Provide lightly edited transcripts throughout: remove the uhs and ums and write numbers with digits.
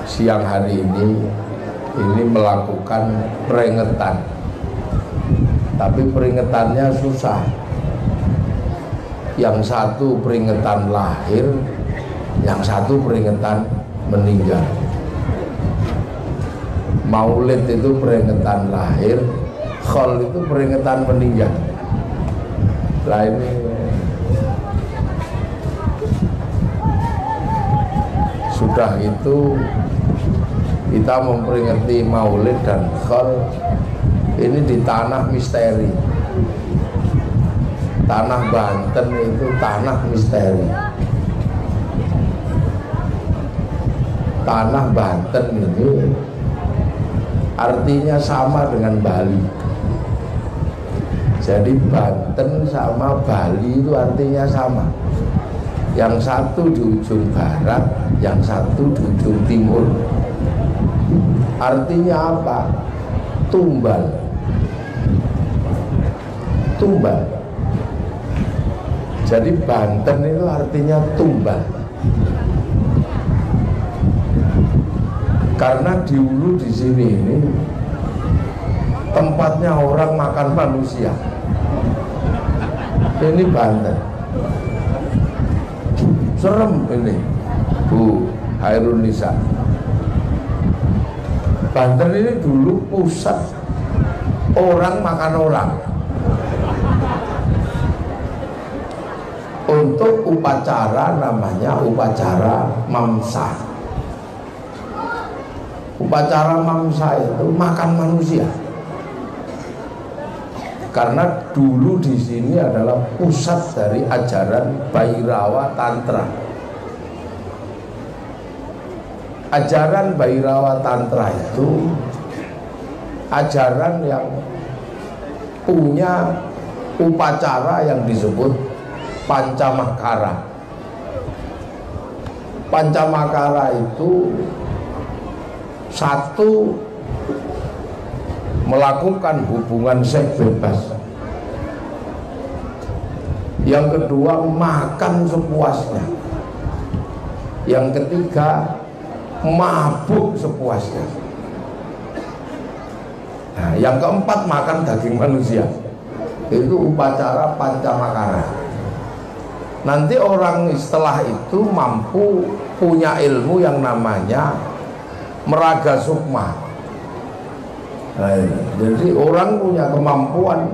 siang hari ini melakukan peringatan, tapi peringatannya susah. Yang satu peringatan lahir, yang satu peringatan meninggal. Maulid itu peringatan lahir, khol itu peringatan meninggal. Lah ini sudah itu kita memperingati maulid dan khol ini di tanah misteri. Tanah Banten itu tanah misteri. Tanah Banten ini artinya sama dengan Bali. Jadi Banten sama Bali itu artinya sama. Yang satu di ujung barat, yang satu di ujung timur. Artinya apa? Tumbal. Tumbal. Jadi Banten itu artinya tumbal. Karena di hulu di sini ini tempatnya orang makan manusia. Ini Banten. Serem ini, Bu Hairunisa. Banten ini dulu pusat orang makan orang. Untuk upacara namanya upacara mamsa. Upacara mamsa itu makan manusia. Karena dulu di sini adalah pusat dari ajaran Bhairawa Tantra. Ajaran Bhairawa Tantra itu ajaran yang punya upacara yang disebut Pancamakara. Pancamakara itu satu, melakukan hubungan seks bebas. Yang kedua, makan sepuasnya. Yang ketiga, mabuk sepuasnya. Nah, yang keempat, makan daging manusia. Itu upacara Pancamakara. Nanti orang setelah itu mampu punya ilmu yang namanya meraga sukma. Nah, jadi orang punya kemampuan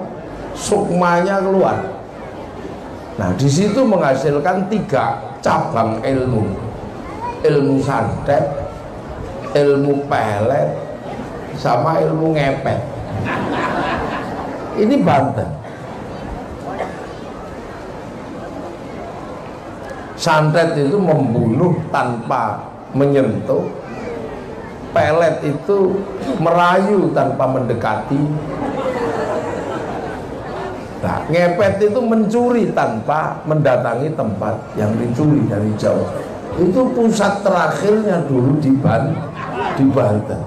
sukmanya keluar. Nah, di situ menghasilkan 3 cabang ilmu: ilmu santet, ilmu pelet, sama ilmu ngepet. Ini Banten. Santet itu membunuh tanpa menyentuh. Pelet itu merayu tanpa mendekati. Nah, ngepet itu mencuri tanpa mendatangi tempat yang dicuri dari jauh. Itu pusat terakhirnya dulu di Banten.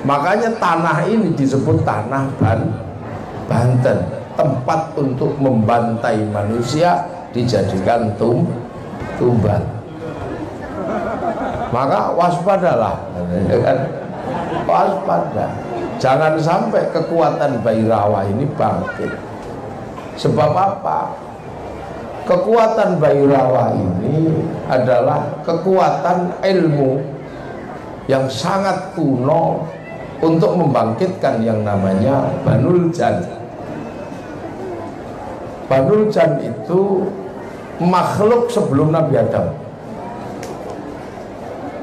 Makanya tanah ini disebut tanah Banten, tempat untuk membantai manusia dijadikan tumbal. Maka waspadalah, waspada. Jangan sampai kekuatan Bhairawa ini bangkit. Sebab apa? Kekuatan Bhairawa ini adalah kekuatan ilmu yang sangat kuno untuk membangkitkan yang namanya Banul Jan. Banul Jan itu makhluk sebelum Nabi Adam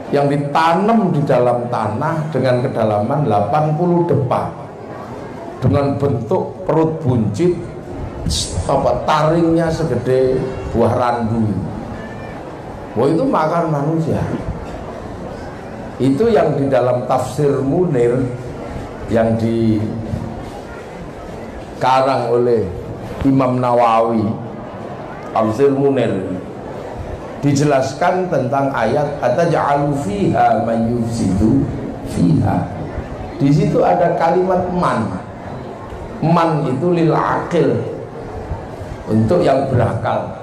yang ditanam di dalam tanah dengan kedalaman 80 depa, dengan bentuk perut buncit, taringnya segede buah randu. Wah, itu makan manusia. Itu yang di dalam tafsir Munir yang dikarang oleh Imam Nawawi, tafsir Munir, dijelaskan tentang ayat ataj'alu fiha man yufsidu fiha. Di situ ada kalimat man. Man itu lil aqil, untuk yang berakal.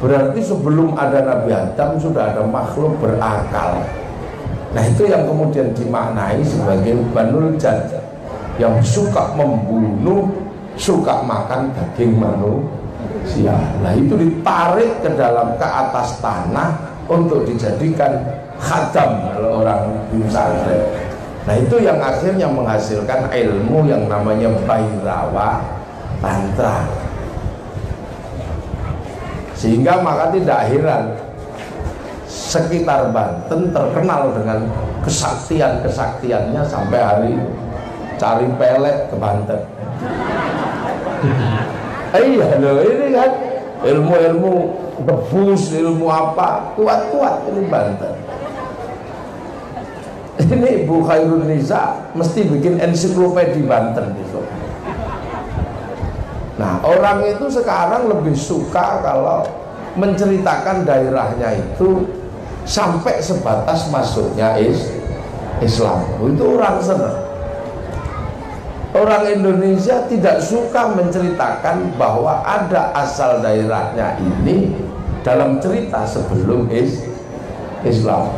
Berarti sebelum ada Nabi Adam sudah ada makhluk berakal. Nah itu yang kemudian dimaknai sebagai Banul Jad, yang suka membunuh, suka makan daging manusia. Nah itu ditarik ke dalam, ke atas tanah untuk dijadikan khadam kalau orang di pesantren. Nah itu yang akhirnya menghasilkan ilmu yang namanya Bhairawa Tantra. Sehingga maka tidak heran sekitar Banten terkenal dengan kesaktian-kesaktiannya sampai hari ini. Cari pelet ke Banten. Iya loh, ini kan ilmu-ilmu debus, ilmu apa, kuat-kuat ini Banten. Ini Bu Khairun Nisa mesti bikin ensiklopedi Banten gitu. Nah orang itu sekarang lebih suka kalau menceritakan daerahnya itu sampai sebatas masuknya Islam. Itu orang senang. Orang Indonesia tidak suka menceritakan bahwa ada asal daerahnya ini dalam cerita sebelum Islam.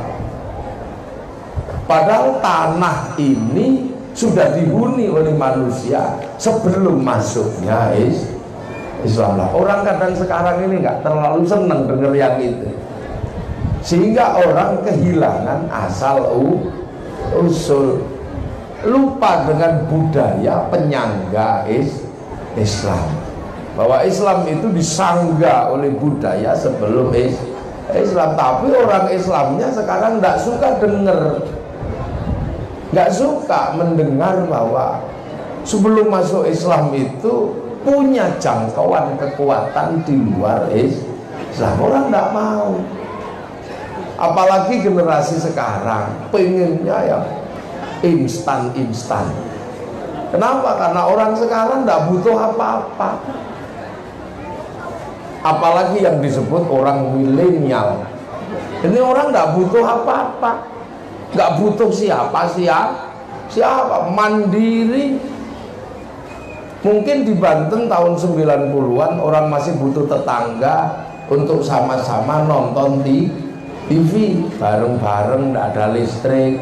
Padahal tanah ini sudah dihuni oleh manusia sebelum masuknya Islam. Orang kadang sekarang ini nggak terlalu senang dengar yang itu, sehingga orang kehilangan asal usul, lupa dengan budaya penyangga Islam, bahwa Islam itu disangga oleh budaya sebelum Islam. Tapi orang Islamnya sekarang tidak suka dengar, nggak suka mendengar bahwa sebelum masuk Islam itu punya jangkauan kekuatan di luar Islam. Orang tidak mau. Apalagi generasi sekarang pengennya ya instan-instan. Kenapa? Karena orang sekarang tidak butuh apa-apa. Apalagi yang disebut orang milenial. Ini orang tidak butuh apa-apa, nggak butuh siapa, mandiri. Mungkin di Banten tahun 90-an orang masih butuh tetangga untuk sama-sama nonton di TV bareng-bareng, tidak ada listrik,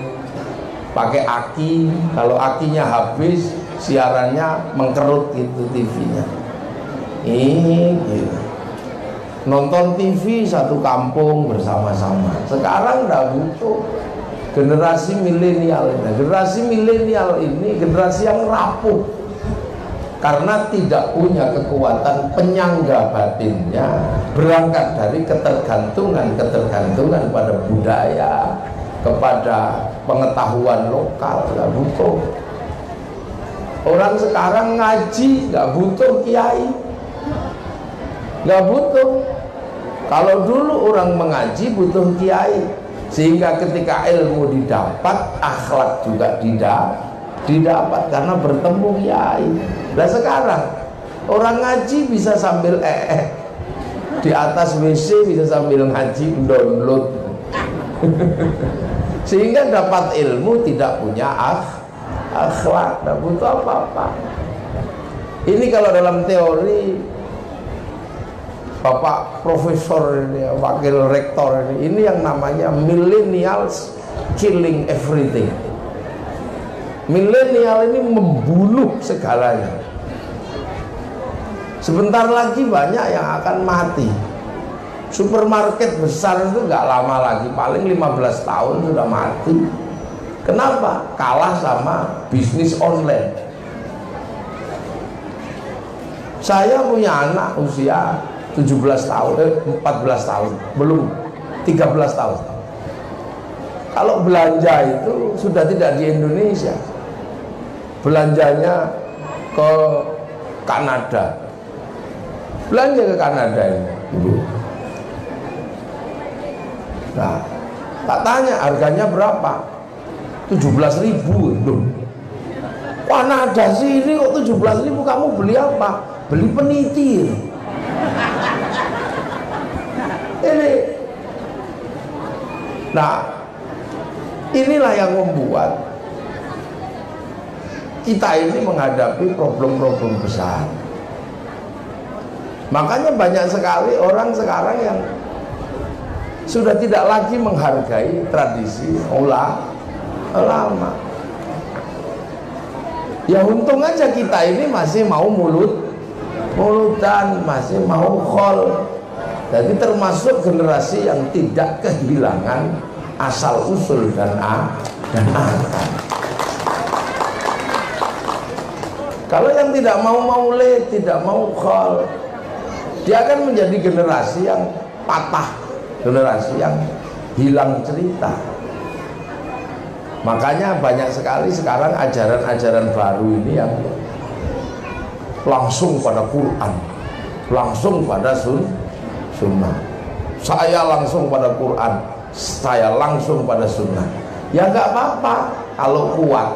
pakai aki. Kalau akinya habis, siarannya mengkerut gitu TV-nya. Ini gitu. Nonton TV satu kampung bersama-sama. Sekarang tidak butuh. Generasi milenial ini, generasi yang rapuh karena tidak punya kekuatan penyangga batinnya, berangkat dari ketergantungan pada budaya, kepada pengetahuan lokal. Nggak butuh. Orang sekarang ngaji nggak butuh kiai, nggak butuh. Kalau dulu orang mengaji butuh kiai, sehingga ketika ilmu didapat, akhlak juga didapat karena bertemu kiai. Nah sekarang orang ngaji bisa sambil di atas WC, bisa sambil ngaji download. Sehingga dapat ilmu tidak punya akhlak, tidak butuh apa-apa. Ini kalau dalam teori Bapak Profesor ini, Wakil Rektor ini yang namanya millennials killing everything. Milenial ini membunuh segalanya. Sebentar lagi banyak yang akan mati. Supermarket besar itu nggak lama lagi, paling 15 tahun sudah mati. Kenapa? Kalah sama bisnis online. Saya punya anak usia 17 tahun, 14 tahun, belum 13 tahun. Kalau belanja itu sudah tidak di Indonesia, belanjanya ke Kanada. Belanja ke Kanada ini, Ibu. Nah, tak tanya harganya berapa? 17.000 loh. Kanada sini kok 17.000, kamu beli apa? Beli peniti. Ini. Nah, inilah yang membuat kita ini menghadapi problem-problem besar. Makanya banyak sekali orang sekarang yang sudah tidak lagi menghargai tradisi ulama. Ya untung aja kita ini masih mau mulutan, masih mau khol. Jadi termasuk generasi yang tidak kehilangan asal usul dan akal. Kalau yang tidak mau maulid, tidak mau khol, dia akan menjadi generasi yang patah, generasi yang hilang cerita. Makanya banyak sekali sekarang ajaran-ajaran baru ini yang langsung pada Quran, langsung pada sunnah. Saya langsung pada Quran, saya langsung pada sunnah. Ya nggak apa-apa kalau kuat.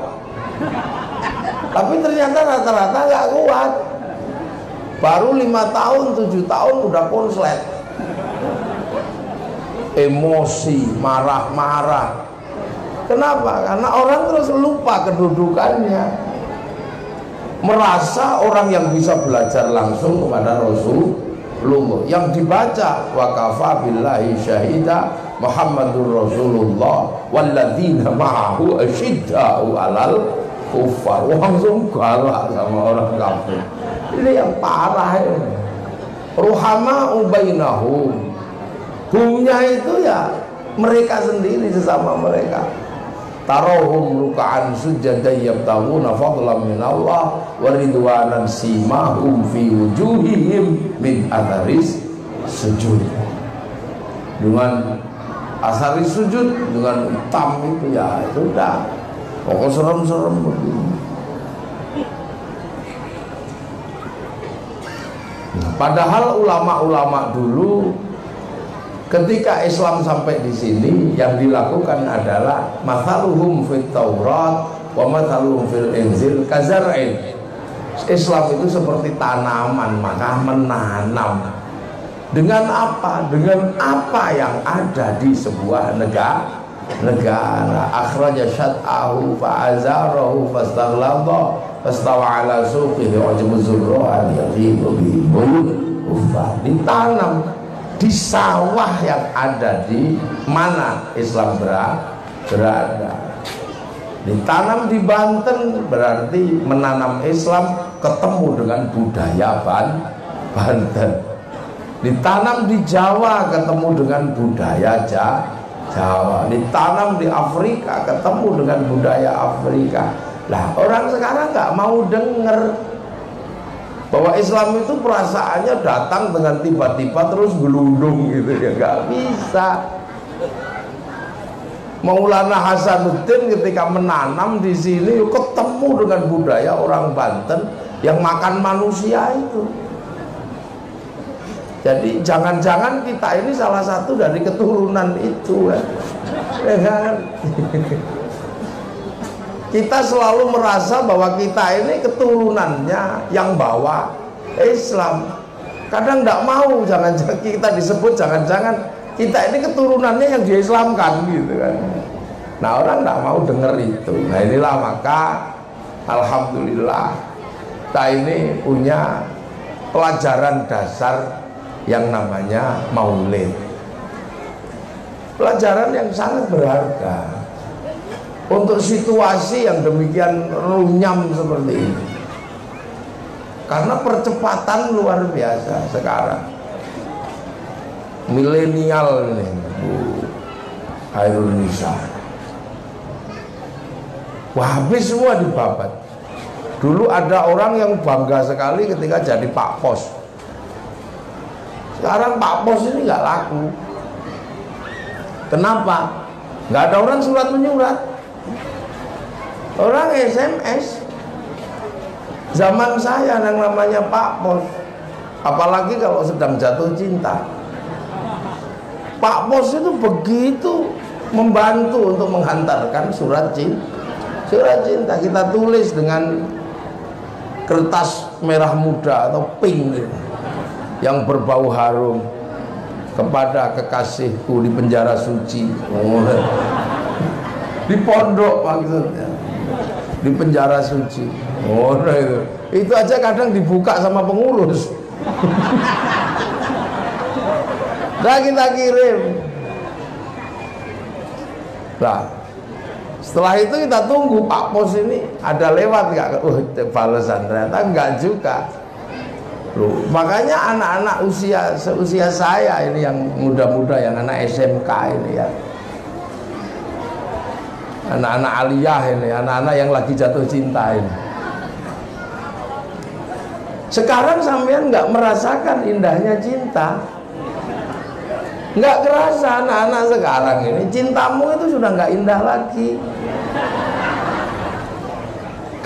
Tapi ternyata rata-rata nggak kuat. Baru 5 tahun, 7 tahun udah konslet. Emosi, marah-marah. Kenapa? Karena orang terus lupa kedudukannya. Merasa orang yang bisa belajar langsung kepada Rasulullah, yang dibaca wa kafa billahi syahida Muhammadur Rasulullah walladzina ma'ahu asyidda'u 'alal kufar, langsung galak sama orang kafir. Ini yang parah ini. Ruhama ubainahum, humnya itu ya mereka sendiri sesama mereka. Tarahum ruka'an sujadan yabtaguna fadlan min Allah wa ridwanan simahum fi wujuhihim min atharis sujud. Dengan asaris sujud, dengan hitam itu ya sudah. Pokoknya serem-serem begini. Padahal ulama-ulama dulu ketika Islam sampai di sini yang dilakukan adalah mathaluhum fit Taurat wa mathaluhum fil Injil kazar'in. Islam itu seperti tanaman, maka menanam. Dengan apa? Dengan apa yang ada di sebuah negara. Akhraja syat'ahu fa'azarahu fastaghladha fastawa ala suqihi wajibuz zurru'an yaqibu ditanam di sawah yang ada di mana Islam berada. Ditanam di Banten berarti menanam Islam ketemu dengan budaya Banten. Ditanam di Jawa ketemu dengan budaya Jawa. Ditanam di Afrika ketemu dengan budaya Afrika. Lah orang sekarang nggak mau dengar bahwa Islam itu perasaannya datang dengan tiba-tiba terus gelundung gitu ya, nggak bisa. Maulana Hasanuddin ketika menanam di sini ketemu dengan budaya orang Banten yang makan manusia itu. Jadi jangan-jangan kita ini salah satu dari keturunan itu kan? Kita selalu merasa bahwa kita ini keturunannya yang bawa Islam. Kadang tidak mau, jangan-jangan kita disebut jangan-jangan kita ini keturunannya yang diislamkan gitu kan. Nah orang tidak mau dengar itu. Nah inilah maka alhamdulillah kita ini punya pelajaran dasar yang namanya maulid, pelajaran yang sangat berharga untuk situasi yang demikian runyam seperti ini, karena percepatan luar biasa sekarang. Milenial ini Indonesia, wah habis semua dibabat. Dulu ada orang yang bangga sekali ketika jadi Pak Pos. Sekarang Pak Pos ini nggak laku. Kenapa? Nggak ada orang surat menyurat, orang SMS. Zaman saya yang namanya Pak Pos, apalagi kalau sedang jatuh cinta, Pak Pos itu begitu membantu untuk menghantarkan surat cinta. Kita tulis dengan kertas merah muda atau pink yang berbau harum, kepada kekasihku di penjara suci. Di pondok maksudnya, di penjara suci. Itu aja kadang dibuka sama pengurus. Nah kita kirim Nah, setelah itu kita tunggu Pak Pos ini ada lewat nggak? Balasan ternyata enggak juga. Loh, makanya anak-anak seusia saya ini yang muda-muda, yang anak SMK ini ya, anak-anak aliyah ini, anak-anak yang lagi jatuh cinta ini. Sekarang sampean nggak merasakan indahnya cinta, nggak kerasa. Anak-anak sekarang ini cintamu itu sudah nggak indah lagi.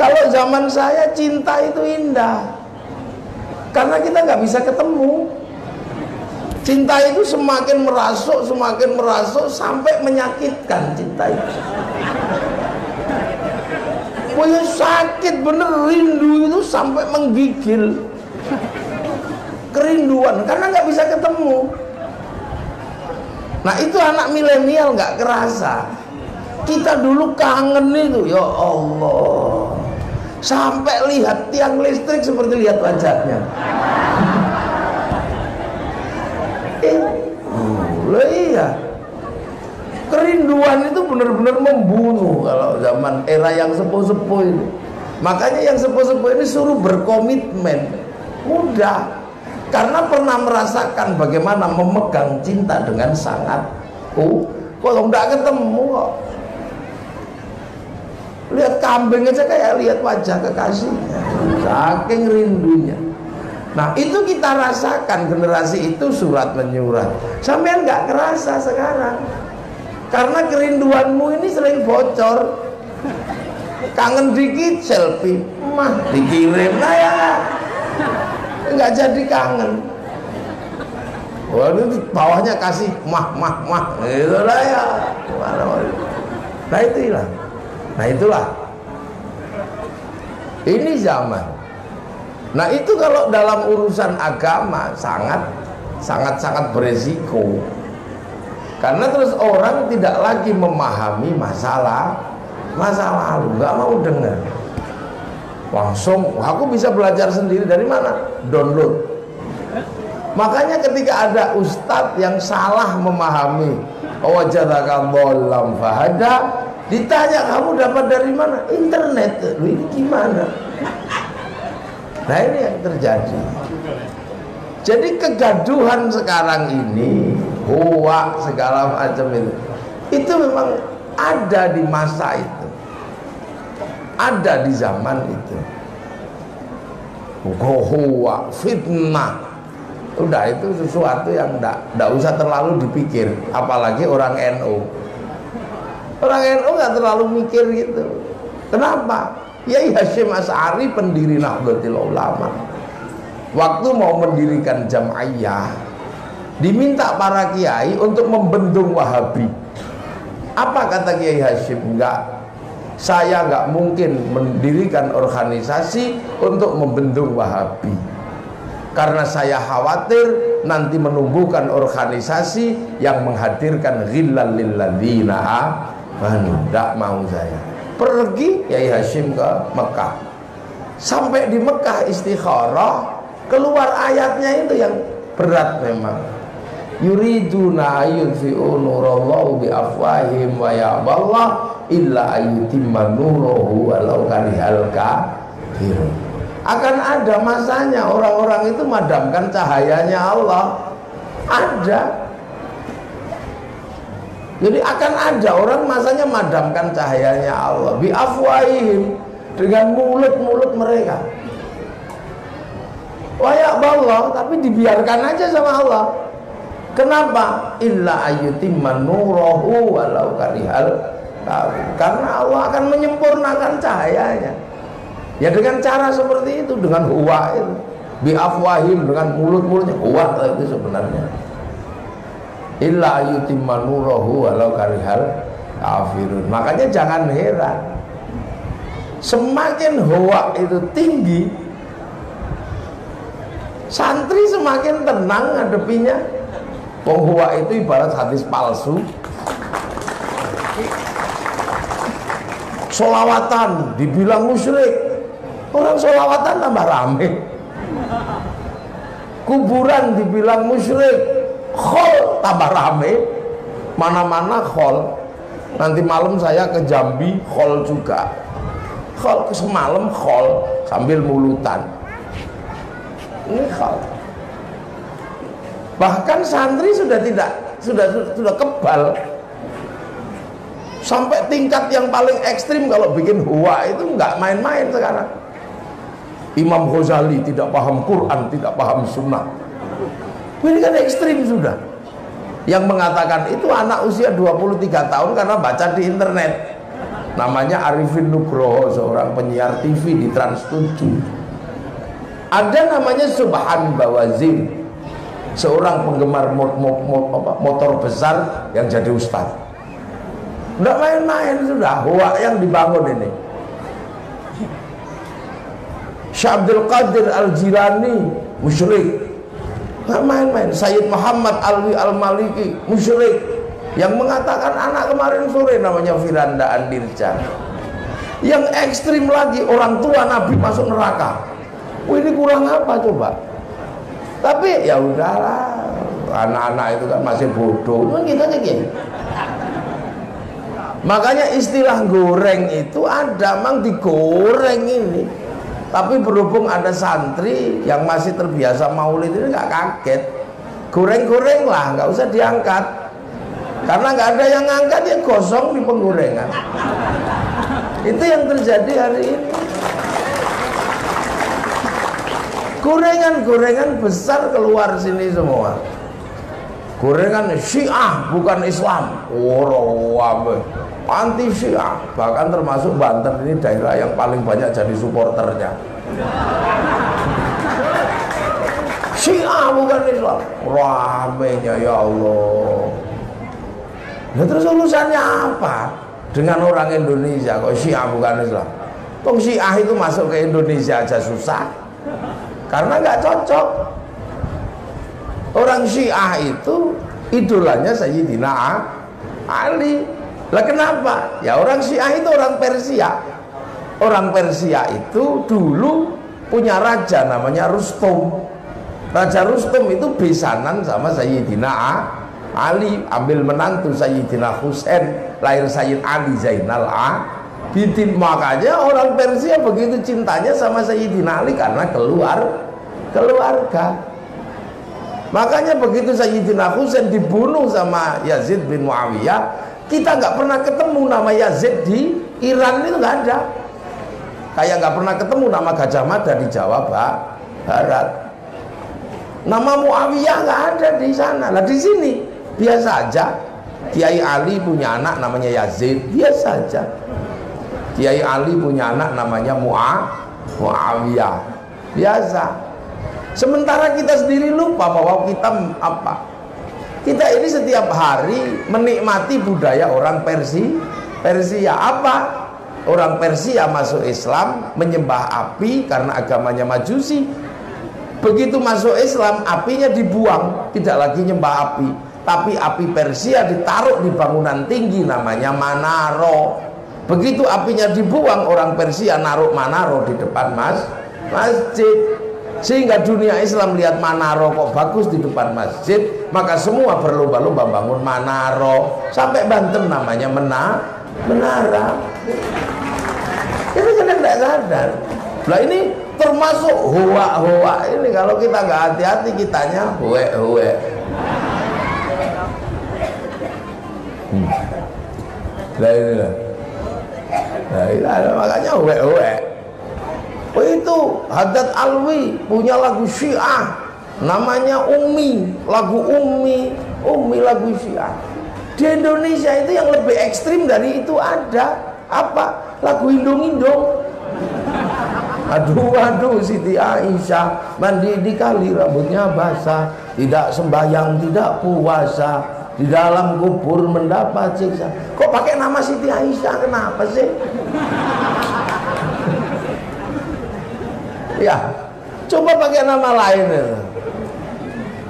Kalau zaman saya cinta itu indah, karena kita nggak bisa ketemu. Cinta itu semakin merasuk sampai menyakitkan cinta itu. Wah, sakit bener, rindu itu sampai menggigil. Kerinduan karena nggak bisa ketemu. Nah, itu anak milenial nggak kerasa. Kita dulu kangen itu, ya Allah, sampai lihat tiang listrik seperti lihat wajahnya. Iya, kerinduan itu benar-benar membunuh kalau zaman era yang sepuh-sepuh ini. Makanya yang sepuh-sepuh ini suruh berkomitmen, mudah, karena pernah merasakan bagaimana memegang cinta dengan sangat. Kalau nggak ketemu kok, lihat kambing aja kayak lihat wajah kekasihnya, saking rindunya. Nah, itu kita rasakan, generasi itu surat menyurat. Sampean nggak kerasa sekarang, karena kerinduanmu ini sering bocor. Kangen dikit selfie, mah dikirim, nah ya nggak jadi kangen. Wah, itu bawahnya kasih mah, itu lah ya. Nah itulah, ini zaman. Nah, itu kalau dalam urusan agama sangat beresiko. Karena terus orang tidak lagi memahami masa lalu, nggak mau dengar. Langsung, aku bisa belajar sendiri dari mana? Download. Makanya ketika ada ustadz yang salah memahami wajadaka dhallam fahada, ditanya kamu dapat dari mana? Internet. Ini gimana? Nah, ini yang terjadi. Jadi kegaduhan sekarang ini, hoak segala macam itu memang ada di masa itu, ada di zaman itu. Hoak, fitnah, udah itu sesuatu yang enggak usah terlalu dipikir. Apalagi orang NU. Orang NU nggak terlalu mikir gitu. Kenapa? Kiai Hasyim Asy'ari, pendiri Nahdlatul Ulama, waktu mau mendirikan Jam'iyah, diminta para kiai untuk membendung Wahabi. Apa kata Kiai Hasyim? Saya nggak mungkin mendirikan organisasi untuk membendung Wahabi, karena saya khawatir nanti menumbuhkan organisasi yang menghadirkan ghillal lil ladzina amanu. Nggak mau saya. Pergi Kiai Hasyim ke Mekah. Sampai di Mekah istikharah, keluar ayatnya itu yang berat memang. Yuriduna yudfi'u nurallahu bi afwahim wa ya'ballah illa ayyutimma nuruhu walau karihal kafirun. Akan ada masanya orang-orang itu madamkan cahayanya Allah. Ada. Jadi akan ada orang masanya madamkan cahayanya Allah bi afwahim, dengan mulut-mulut mereka. Wa ya'ballah, tapi dibiarkan aja sama Allah. Kenapa? Illa ayyutimma nuruhu walau karihal kafirun. Karena Allah akan menyempurnakan cahayanya. Ya dengan cara seperti itu, dengan huwa itu, bi afwahim, dengan mulut-mulutnya. Huwa itu sebenarnya. Illa yutimma nurahu walau karihal kafirun. Makanya jangan heran, semakin hoak itu tinggi, santri semakin tenang ngadepinya. Hoak itu ibarat hadis palsu. Solawatan dibilang musyrik, orang solawatan tambah rame. Kuburan dibilang musyrik, khol tambah rame, mana-mana khol. Nanti malam saya ke Jambi, khol juga. Khol semalam khol sambil mulutan. Ini khol. Bahkan santri sudah kebal. Sampai tingkat yang paling ekstrim kalau bikin huwa itu nggak main-main sekarang. Imam Ghazali tidak paham Quran, tidak paham Sunnah. Ini kan ekstrim sudah. Yang mengatakan itu anak usia 23 tahun karena baca di internet. Namanya Arifin Nugroho, seorang penyiar TV di Trans 7. Ada namanya Subhan Bawazir, seorang penggemar motor besar yang jadi ustaz. Nggak main-main sudah, huwa yang dibangun ini. Syekh Abdul Qadir Al-Jilani musyrik, nggak main-main. Sayyid Muhammad Alwi Al-Maliki musyrik, yang mengatakan anak kemarin sore namanya Firanda Andirja. Yang ekstrim lagi, orang tua Nabi masuk neraka. Wah, ini kurang apa coba? Tapi ya udahlah, anak-anak itu kan masih bodoh, kan gitu aja gitu. Makanya istilah goreng itu ada, mang digoreng ini. Tapi berhubung ada santri yang masih terbiasa maulid ini nggak kaget, goreng-goreng lah, nggak usah diangkat. Karena nggak ada yang ngangkat, ya gosong di penggorengan. Itu yang terjadi hari ini. Gorengan-gorengan besar keluar sini semua. Gorengan Syiah bukan Islam. Anti Syiah. Bahkan termasuk Banten ini daerah yang paling banyak jadi supporternya. Syiah bukan Islam. Ramenya ya Allah. Nah, terus urusannya apa dengan orang Indonesia kok Syiah bukan Islam? Toh Syiah itu masuk ke Indonesia aja susah, karena nggak cocok. Orang Syiah itu idolanya Sayyidina Ali. Lah kenapa? Ya orang Syiah itu orang Persia. Orang Persia itu dulu punya raja namanya Rustum. Raja Rustum itu besanan sama Sayyidina Ali, ambil menantu Sayyidina Husain, lahir Sayyid Ali Zainal Abidin. Makanya orang Persia begitu cintanya sama Sayyidina Ali karena keluarga. Makanya begitu Sayyidina Husain dibunuh sama Yazid bin Muawiyah, kita nggak pernah ketemu nama Yazid di Iran, itu nggak ada. Kayak nggak pernah ketemu nama Gajah Mada di Jawa Barat. Nama Muawiyah nggak ada di sana. Lah di sini biasa aja. Kiai Ali punya anak namanya Yazid, biasa aja. Kiai Ali punya anak namanya Muawiyah, biasa. Sementara kita sendiri lupa bahwa kita apa? Kita ini setiap hari menikmati budaya orang Persia. Apa? Orang Persia masuk Islam, menyembah api karena agamanya Majusi. Begitu masuk Islam, apinya dibuang, tidak lagi nyembah api. Tapi api Persia ditaruh di bangunan tinggi namanya Manaro. Begitu apinya dibuang, orang Persia naruh Manaro di depan masjid. Sehingga dunia Islam lihat Manaro kok bagus di depan masjid, maka semua berlomba-lomba bangun Manaro. Sampai Banten namanya menara. Itu kadang tidak sadar. Nah ini termasuk hoa-hoa ini, kalau kita nggak hati-hati kitanya hoe-hoe. Nah inilah. Nah ini makanya hoe-hoe. Oh itu Haddad Alwi punya lagu Syiah namanya Ummi, lagu Ummi lagu Syiah. Di Indonesia itu yang lebih ekstrim dari itu ada apa? Lagu Indung-Indung. Aduh Siti Aisyah mandi di kali rambutnya basah, tidak sembahyang tidak puasa, di dalam kubur mendapat siksa. Kok pakai nama Siti Aisyah, kenapa sih? Ya, coba pakai nama lain ya.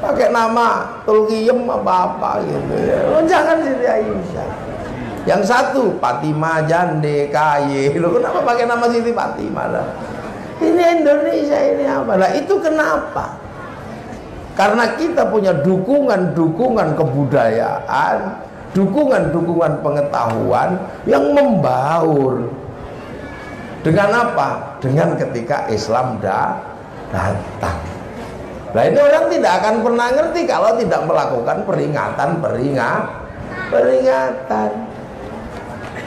Pakai nama Tulkiyem apa-apa gitu ya. Jangan Siti Aisyah. Yang satu Fatimah Jande Kaye. Loh, kenapa pakai nama Siti Fatimah lah? Ini Indonesia ini apa? Nah, itu kenapa? Karena kita punya dukungan kebudayaan dukungan-dukungan pengetahuan yang membaur. Dengan apa? Dengan ketika Islam datang. Nah ini orang tidak akan pernah ngerti kalau tidak melakukan peringatan.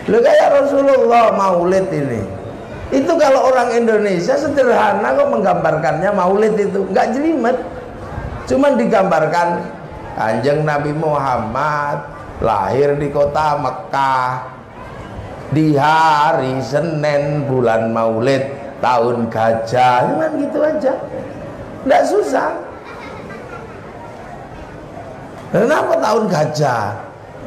Loh kayak Rasulullah Maulid ini, itu kalau orang Indonesia sederhana kok menggambarkannya. Maulid itu nggak jelimet, cuman digambarkan Kanjeng Nabi Muhammad lahir di kota Mekah di hari Senin bulan Maulid tahun gajah, cuman gitu aja, nggak susah. Kenapa tahun gajah?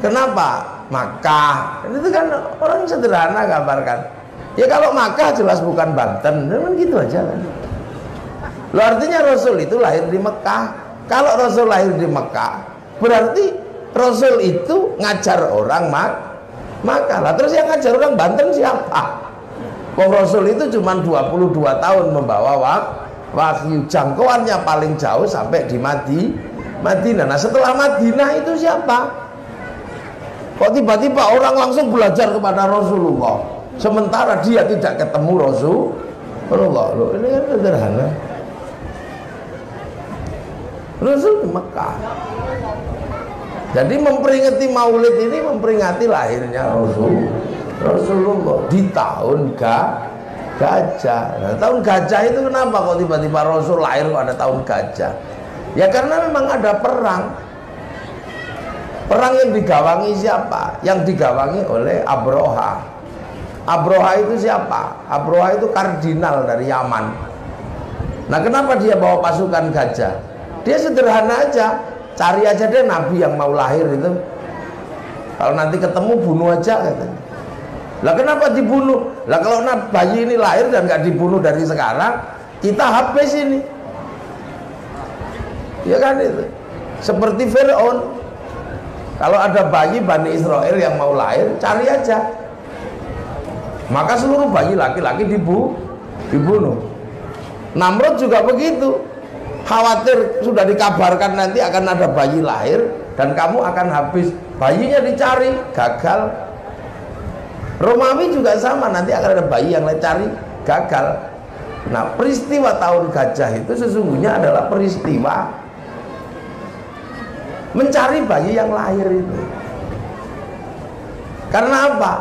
Kenapa Makkah? Itu kan orang sederhana gambarkan. Ya kalau Makkah jelas bukan Banten, cuman gitu aja kan. Loh artinya Rasul itu lahir di Mekah. Kalau Rasul lahir di Mekah, berarti Rasul itu ngajar orang Makkah lah. Terus yang ngajar orang Banten siapa? Wong Rasul itu cuma 22 tahun membawa wahyu, jangkauannya paling jauh sampai di Madinah. Nah setelah Madinah itu siapa? Kok tiba-tiba orang langsung belajar kepada Rasulullah, sementara dia tidak ketemu Rasulullah? Loh, ini kan sederhana. Rasul di Mekah. Jadi memperingati Maulid ini memperingati lahirnya Rasulullah di tahun gajah. Nah, tahun gajah itu kenapa kok tiba-tiba Rasul lahir kok ada tahun gajah? Ya karena memang ada perang. Perang yang digawangi siapa? Yang digawangi oleh Abroha. Abroha itu siapa? Abroha itu kardinal dari Yaman. Nah kenapa dia bawa pasukan gajah? Dia sederhana aja, cari aja deh nabi yang mau lahir itu. Kalau nanti ketemu bunuh aja katanya. Lah kenapa dibunuh? Lah kalau bayi ini lahir dan nggak dibunuh dari sekarang, kita habis ini. Ya kan itu. Seperti Fir'aun. Kalau ada bayi Bani Israel yang mau lahir, cari aja. Maka seluruh bayi laki-laki dibunuh. Namrud juga begitu. Khawatir sudah dikabarkan nanti akan ada bayi lahir dan kamu akan habis. Bayinya dicari, gagal. Romawi juga sama, nanti akan ada bayi yang cari, gagal. Nah peristiwa tahun gajah itu sesungguhnya adalah peristiwa mencari bayi yang lahir itu. Karena apa?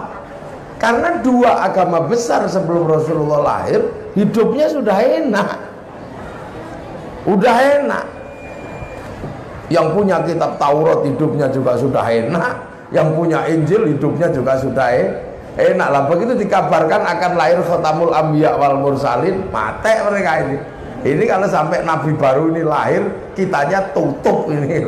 Karena dua agama besar sebelum Rasulullah lahir hidupnya sudah enak. Udah enak. Yang punya kitab Taurat hidupnya juga sudah enak, yang punya Injil hidupnya juga sudah enak lah. Begitu dikabarkan akan lahir Khatamul Anbiya wal Mursalin, mate mereka ini. Ini kalau sampai nabi baru ini lahir, kitanya tutup ini.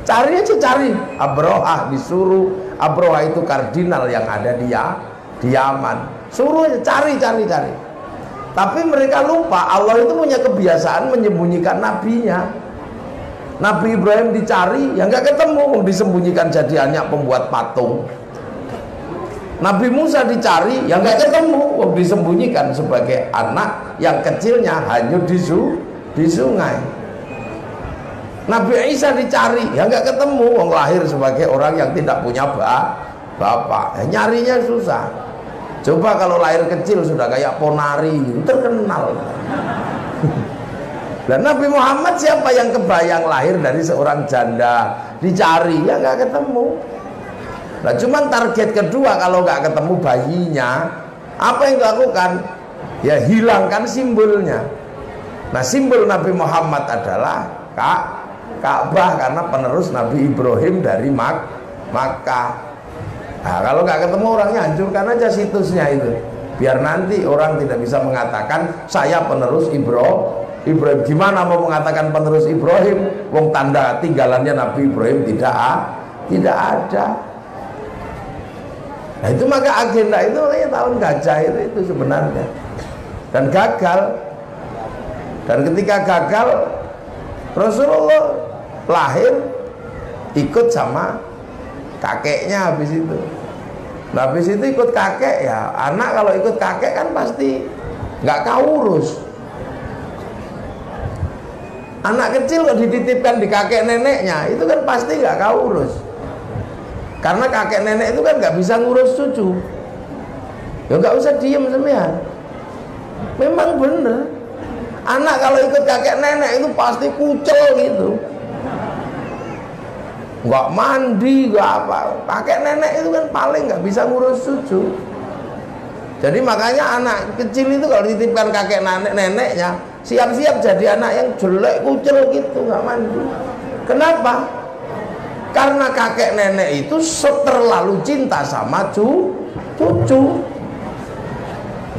Cari aja, cari. Abroha disuruh. Abroha itu kardinal yang ada di Yaman. Suruh aja, cari. Tapi mereka lupa Allah itu punya kebiasaan menyembunyikan nabinya. Nabi Ibrahim dicari, ya nggak ketemu, disembunyikan jadi anak pembuat patung. Nabi Musa dicari, ya nggak ketemu, disembunyikan sebagai anak yang kecilnya hanyut di sungai. Nabi Isa dicari, ya nggak ketemu, lahir sebagai orang yang tidak punya bapak. Nyarinya susah. Coba kalau lahir kecil sudah kayak Ponari, terkenal. Dan Nabi Muhammad siapa yang kebayang lahir dari seorang janda, dicari, ya nggak ketemu. Nah cuman target kedua kalau nggak ketemu bayinya, apa yang dilakukan? Ya hilangkan simbolnya. Nah simbol Nabi Muhammad adalah Ka'bah karena penerus Nabi Ibrahim dari Makkah. Nah kalau nggak ketemu orangnya hancurkan aja situsnya itu, biar nanti orang tidak bisa mengatakan saya penerus Ibrahim. Gimana mau mengatakan penerus Ibrahim? Wong tanda tinggalannya Nabi Ibrahim tidak ada. Nah itu maka agenda itu makanya tahun gajah itu sebenarnya. Dan gagal. Dan ketika gagal, Rasulullah lahir ikut sama kakeknya habis itu. Nah, habis itu ikut kakek ya. Anak kalau ikut kakek kan pasti nggak kaurus. Anak kecil kok dititipkan di kakek neneknya, itu kan pasti nggak kaurus. Karena kakek nenek itu kan nggak bisa ngurus cucu. Ya nggak usah diem sembian. Memang bener. Anak kalau ikut kakek nenek itu pasti kucel gitu. Nggak mandi, nggak apa. Kakek nenek itu kan paling nggak bisa ngurus cucu. Jadi makanya anak kecil itu kalau dititipkan kakek neneknya, siap-siap jadi anak yang jelek, kucel gitu, nggak mandi. Kenapa? Karena kakek nenek itu terlalu cinta sama cucu.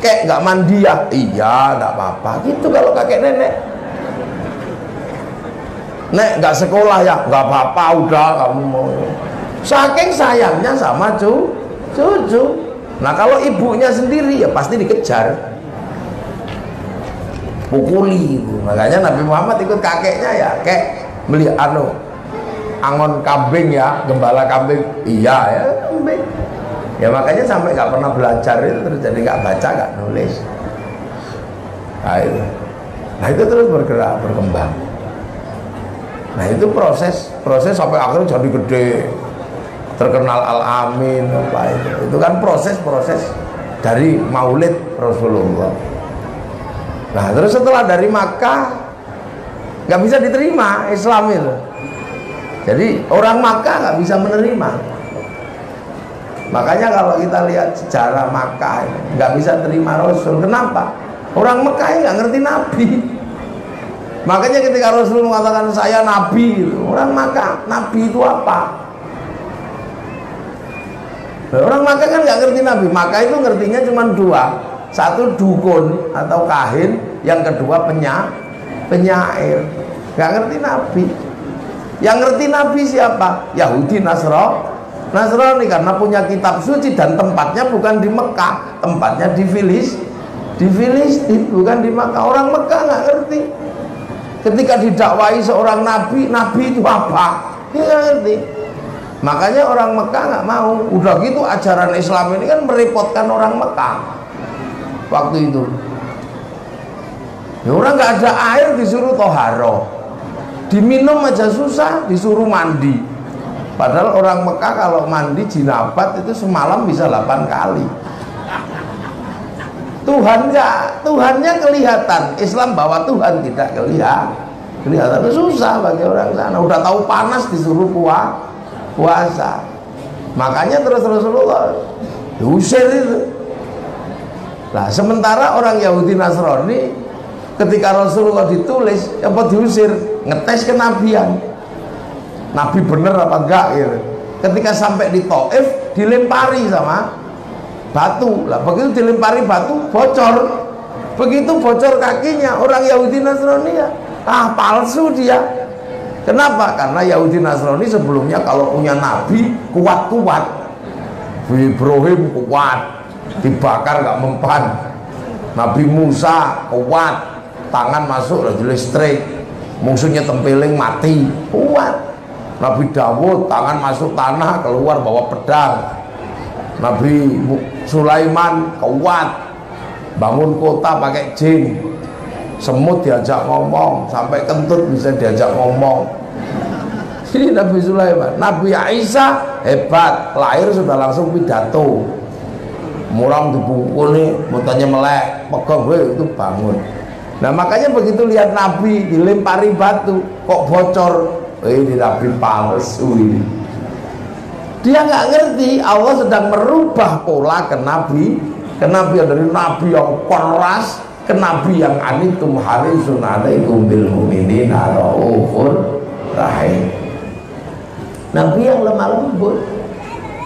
Kayak nggak mandi ya, iya nggak apa-apa gitu kalau kakek nenek. Nek nggak sekolah ya, nggak apa-apa, udah kamu mau. Saking sayangnya sama cucu. Nah kalau ibunya sendiri ya pasti dikejar, pukuli itu. Makanya Nabi Muhammad ikut kakeknya ya, kayak melihat angon kambing ya, gembala kambing, iya ya kambing. Ya makanya sampai nggak pernah belajar itu terus jadi nggak baca, nggak nulis. Nah itu terus bergerak, berkembang. Nah itu proses sampai akhirnya jadi gede, terkenal Al-Amin apa itu kan proses dari Maulid Rasulullah. Nah terus setelah dari Makkah nggak bisa diterima Islam itu. Jadi orang Makkah nggak bisa menerima. Makanya kalau kita lihat sejarah Makkah nggak bisa terima Rasul. Kenapa? Orang Mekah nggak ngerti Nabi. Makanya ketika Rasul mengatakan saya Nabi, orang Makkah, Nabi itu apa? Orang Makkah kan nggak ngerti Nabi. Makkah itu ngertinya cuma dua, satu dukun atau kahin, yang kedua penyair. Nggak ngerti Nabi. Yang ngerti Nabi siapa? Yahudi, Nasrani, karena punya kitab suci dan tempatnya bukan di Mekah, tempatnya di Filistin, bukan di Mekah. Orang Mekah nggak ngerti. Ketika didakwai seorang nabi itu apa? Dia nggak ngerti. Makanya orang Mekah nggak mau. Udah gitu ajaran Islam ini kan merepotkan orang Mekah waktu itu. Ya orang nggak ada air disuruh toharo, diminum aja susah disuruh mandi. Padahal orang Mekah kalau mandi jinabat itu semalam bisa 8 kali. Tuhannya kelihatan. Islam bahwa Tuhan tidak kelihatan itu susah bagi orang sana. Udah tahu panas disuruh puasa. Makanya terus Rasulullah diusir itu. Nah sementara orang Yahudi Nasrani ketika Rasulullah ditulis apa diusir, ngetes kenabian, Nabi bener apa enggak gitu. Ketika sampai di Taif dilempari sama batu. Lah begitu dilempari batu bocor. Begitu bocor kakinya orang Yahudi Nasrani ya, palsu dia. Kenapa? Karena Yahudi Nasrani sebelumnya kalau punya nabi kuat-kuat. Ibrahim kuat, dibakar gak mempan. Nabi Musa kuat, tangan masuk listrik, musuhnya tempeling mati, kuat. Nabi Dawud tangan masuk tanah keluar bawa pedang. Nabi Sulaiman kuat, bangun kota pakai jin, semut diajak ngomong, sampai kentut bisa diajak ngomong. Ini Nabi Sulaiman. Nabi Isa hebat, lahir sudah langsung pidato, murang dibungkul nih, mutanya melek, pegang itu bangun. Nah makanya begitu lihat Nabi dilempari batu kok bocor, ini Nabi palsu ini. Dia nggak ngerti Allah sedang merubah pola kenabian dari nabi yang keras ke nabi yang anitum harisun alaikum bil mu'minina raufur rahim, nabi yang lemah lembut.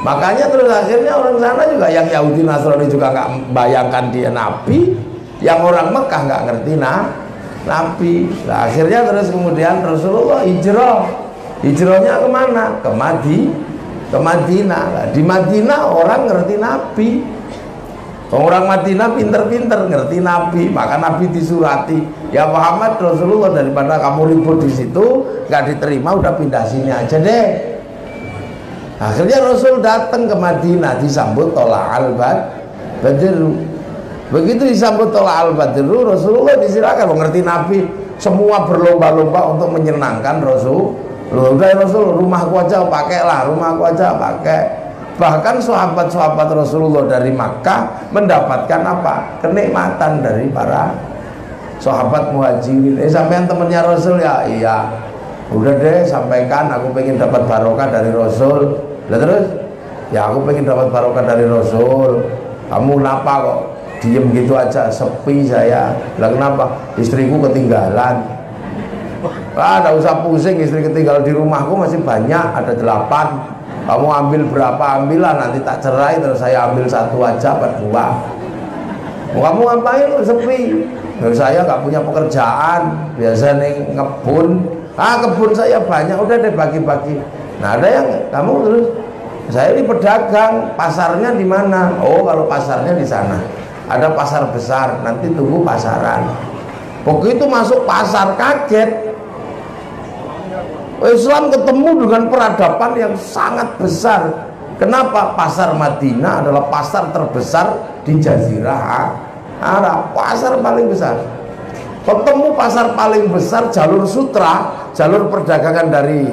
Makanya terus akhirnya orang sana juga yang Yahudi Nasrani juga nggak bayangkan dia nabi, yang orang Mekah nggak ngerti nabi. Nah, akhirnya terus kemudian Rasulullah hijrahnya kemana? Ke Madinah. Nah, di Madinah orang ngerti Nabi. Orang Madinah pinter-pinter ngerti Nabi, maka Nabi disurati, ya Muhammad, Rasulullah daripada kamu ribut di situ nggak diterima, udah pindah sini aja deh. Akhirnya Rasul datang ke Madinah, disambut Tola'al Badru. Begitu disambut Tola'al Badru, Rasulullah disilakan, mengerti Nabi, semua berlomba-lomba untuk menyenangkan Rasul. Udah Rasul, rumahku aja pakai lah, rumahku aja pakai. Bahkan sahabat-sahabat Rasulullah dari Makkah mendapatkan apa? Kenikmatan dari para sahabat muhajirin. Sampean temennya Rasul ya? Iya. Udah deh, sampaikan aku pengen dapat barokah dari Rasul. Lah terus? Ya aku pengen dapat barokah dari Rasul. Kamu kenapa kok diem gitu aja, sepi saya? Lah kenapa? Istriku ketinggalan. Tidak usah pusing, istri ketinggalan di rumahku masih banyak, ada 8. Kamu ambil berapa, ambillah, nanti tak cerai terus saya ambil 1 aja apa 2. Kamu ngapain kok sepi? Saya nggak punya pekerjaan, biasa nih ngebun. Kebun saya banyak, udah deh bagi-bagi. Nah ada yang kamu terus, saya ini pedagang, pasarnya di mana? Oh kalau pasarnya di sana, ada pasar besar, nanti tunggu pasaran. Begitu masuk pasar kaget. Islam ketemu dengan peradaban yang sangat besar. Kenapa? Pasar Madinah adalah pasar terbesar di Jazirah Arab, pasar paling besar. Ketemu pasar paling besar, jalur sutra, jalur perdagangan dari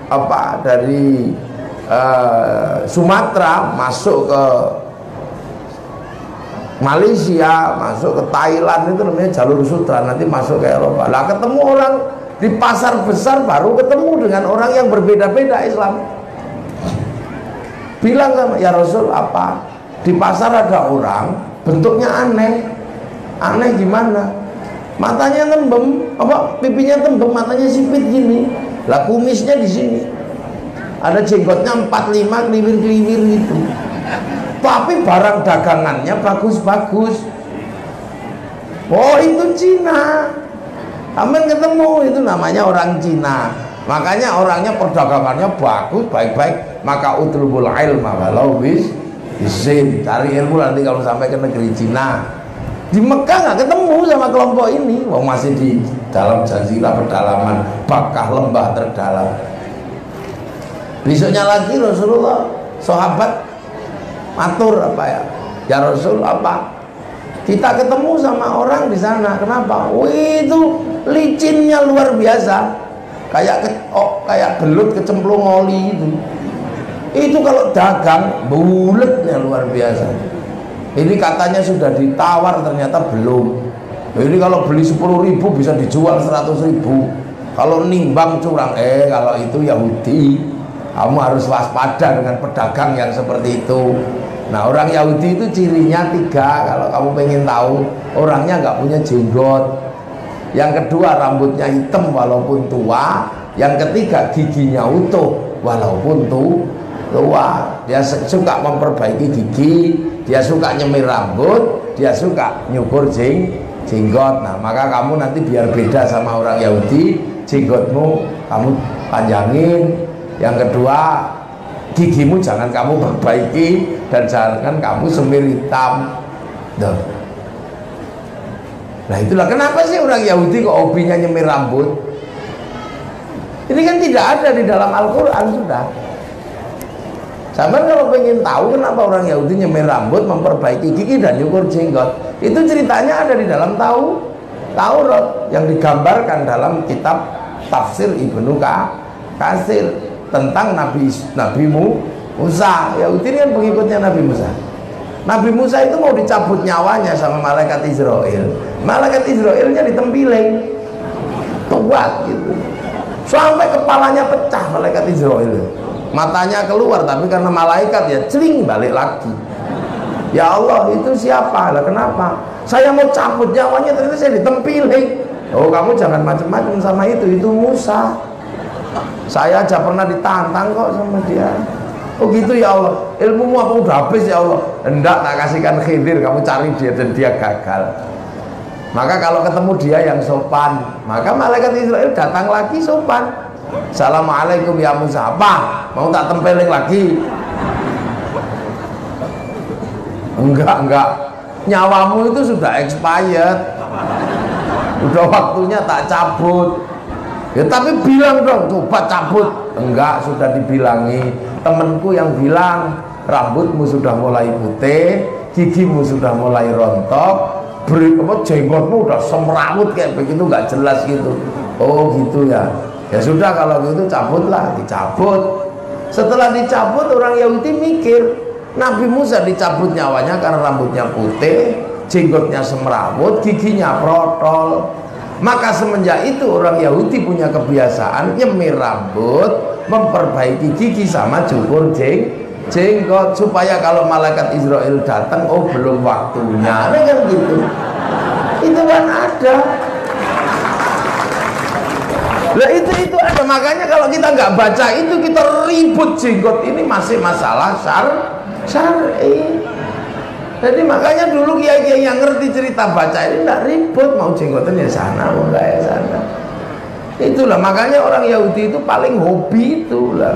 apa? Dari Sumatera masuk ke Malaysia, masuk ke Thailand, itu namanya jalur sutra, nanti masuk ke Eropa. Lah ketemu orang di pasar besar, baru ketemu dengan orang yang berbeda-beda Islam. Bilang sama, ya Rasul apa? Di pasar ada orang bentuknya aneh. Aneh gimana? Matanya tembem, apa? Pipinya tembem, matanya sipit gini. Lah kumisnya di sini. Ada jenggotnya 4-5 keliwir-keliwir gitu. Tapi barang dagangannya bagus-bagus. Oh itu Cina. Amin ketemu, itu namanya orang Cina. Makanya orangnya perdagangannya bagus, baik-baik. Maka utlubul ilma walau bisin. Cari ilmu nanti kalau sampai ke negeri Cina. Di Mekah nggak ketemu sama kelompok ini. Wong masih di dalam jazirah pedalaman, Bakkah lembah terdalam. Besoknya lagi Rasulullah, sahabat matur apa ya? Ya Rasul apa? Kita ketemu sama orang di sana. Kenapa? Itu licinnya luar biasa. Kayak belut kecemplung oli itu. Itu kalau dagang buletnya luar biasa. Ini katanya sudah ditawar, ternyata belum. Ini kalau beli 10.000 bisa dijual 100.000. Kalau nimbang curang, kalau itu Yahudi. Kamu harus waspada dengan pedagang yang seperti itu. Nah orang Yahudi itu cirinya 3. Kalau kamu pengen tahu, orangnya nggak punya jenggot. Yang kedua rambutnya hitam walaupun tua. Yang ketiga giginya utuh walaupun tua. Dia suka memperbaiki gigi, dia suka nyemir rambut, dia suka nyukur jenggot. Nah maka kamu nanti biar beda sama orang Yahudi, jenggotmu kamu panjangin. Yang kedua, gigimu jangan kamu perbaiki, dan jangan kamu semir hitam. Nah itulah kenapa sih orang Yahudi kok hobinya nyemir rambut. Ini kan tidak ada di dalam Al-Quran sudah. Sahabat kalau pengen tahu kenapa orang Yahudi nyemir rambut, memperbaiki gigi dan nyukur jenggot, itu ceritanya ada di dalam Taurat yang digambarkan dalam kitab tafsir Ibnu Katsir tentang Nabi Musa. Yahudi kan pengikutnya Nabi Musa. Nabi Musa itu mau dicabut nyawanya sama malaikat Israel. Malaikat Israelnya ditempiling, kuat gitu, sampai kepalanya pecah malaikat Israel. Matanya keluar, tapi karena malaikat ya celing balik lagi. Ya Allah, itu siapa? Lah kenapa? Saya mau cabut nyawanya, ternyata saya ditempiling. Oh kamu jangan macam-macam sama itu Musa. Saya aja pernah ditantang kok sama dia. Oh gitu ya Allah, ilmumu apa udah habis ya Allah? Hendak tak kasihkan Khidir, kamu cari dia dan dia gagal. Maka kalau ketemu dia yang sopan, maka malaikat Israel datang lagi sopan. Assalamualaikum ya Musa. Apa? Mau tak tempelin lagi? Enggak. Nyawamu itu sudah expired. Udah waktunya tak cabut. Ya tapi bilang dong, coba cabut. Enggak, sudah dibilangi. Temenku yang bilang, rambutmu sudah mulai putih, gigimu sudah mulai rontok, jenggotmu udah semrawut kayak begitu, nggak jelas gitu. Oh gitu ya. Ya sudah kalau gitu cabutlah, dicabut. Setelah dicabut, orang Yahudi mikir, Nabi Musa dicabut nyawanya karena rambutnya putih, jenggotnya semrawut, giginya protol. Maka semenjak itu orang Yahudi punya kebiasaan nyemir rambut, memperbaiki gigi sama cukur jenggot, supaya kalau malaikat Israel datang, oh belum waktunya, nah, kan gitu. Itu kan ada. Lah itu ada, makanya kalau kita nggak baca itu kita ribut. Jenggot ini masih masalah syar'i. Jadi makanya dulu kiai-kiai yang ngerti cerita baca ini nggak ribut, mau jenggotan ya sana, mau nggak ya sana. Itulah makanya orang Yahudi itu paling hobi itulah.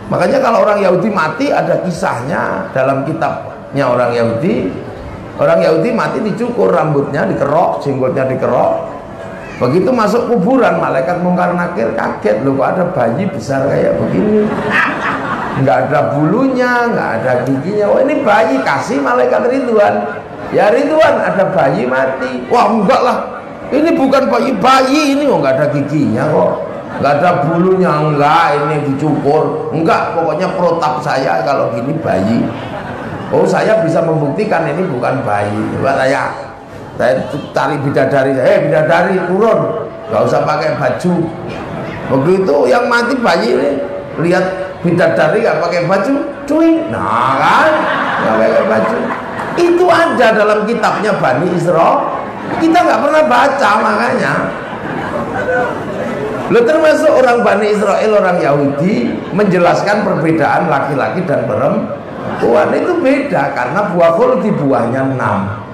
Makanya kalau orang Yahudi mati ada kisahnya dalam kitabnya orang Yahudi. Orang Yahudi mati dicukur rambutnya, dikerok, jenggotnya dikerok. Begitu masuk kuburan, malaikat Mungkar Nakir kaget, loh kok ada bayi besar kayak begini, nggak ada bulunya, nggak ada giginya. Wah ini bayi, kasih malaikat Ridwan. Ya Ridwan, ada bayi mati. Wah enggak lah, ini bukan bayi ini, kok nggak ada giginya kok, nggak ada bulunya, enggak, ini dicukur, enggak, pokoknya protap saya kalau gini bayi. Oh saya bisa membuktikan ini bukan bayi. Coba saya tarik bidadari, bidadari turun, nggak usah pakai baju. Begitu yang mati bayi ini, lihat bidadari nggak pakai baju, cuy, nah kan, nggak pakai baju. Itu ada dalam kitabnya Bani Israel, kita nggak pernah baca makanya. Lo termasuk orang Bani Israel, orang Yahudi menjelaskan perbedaan laki-laki dan perempuan itu beda karena buah khuldi buahnya 6.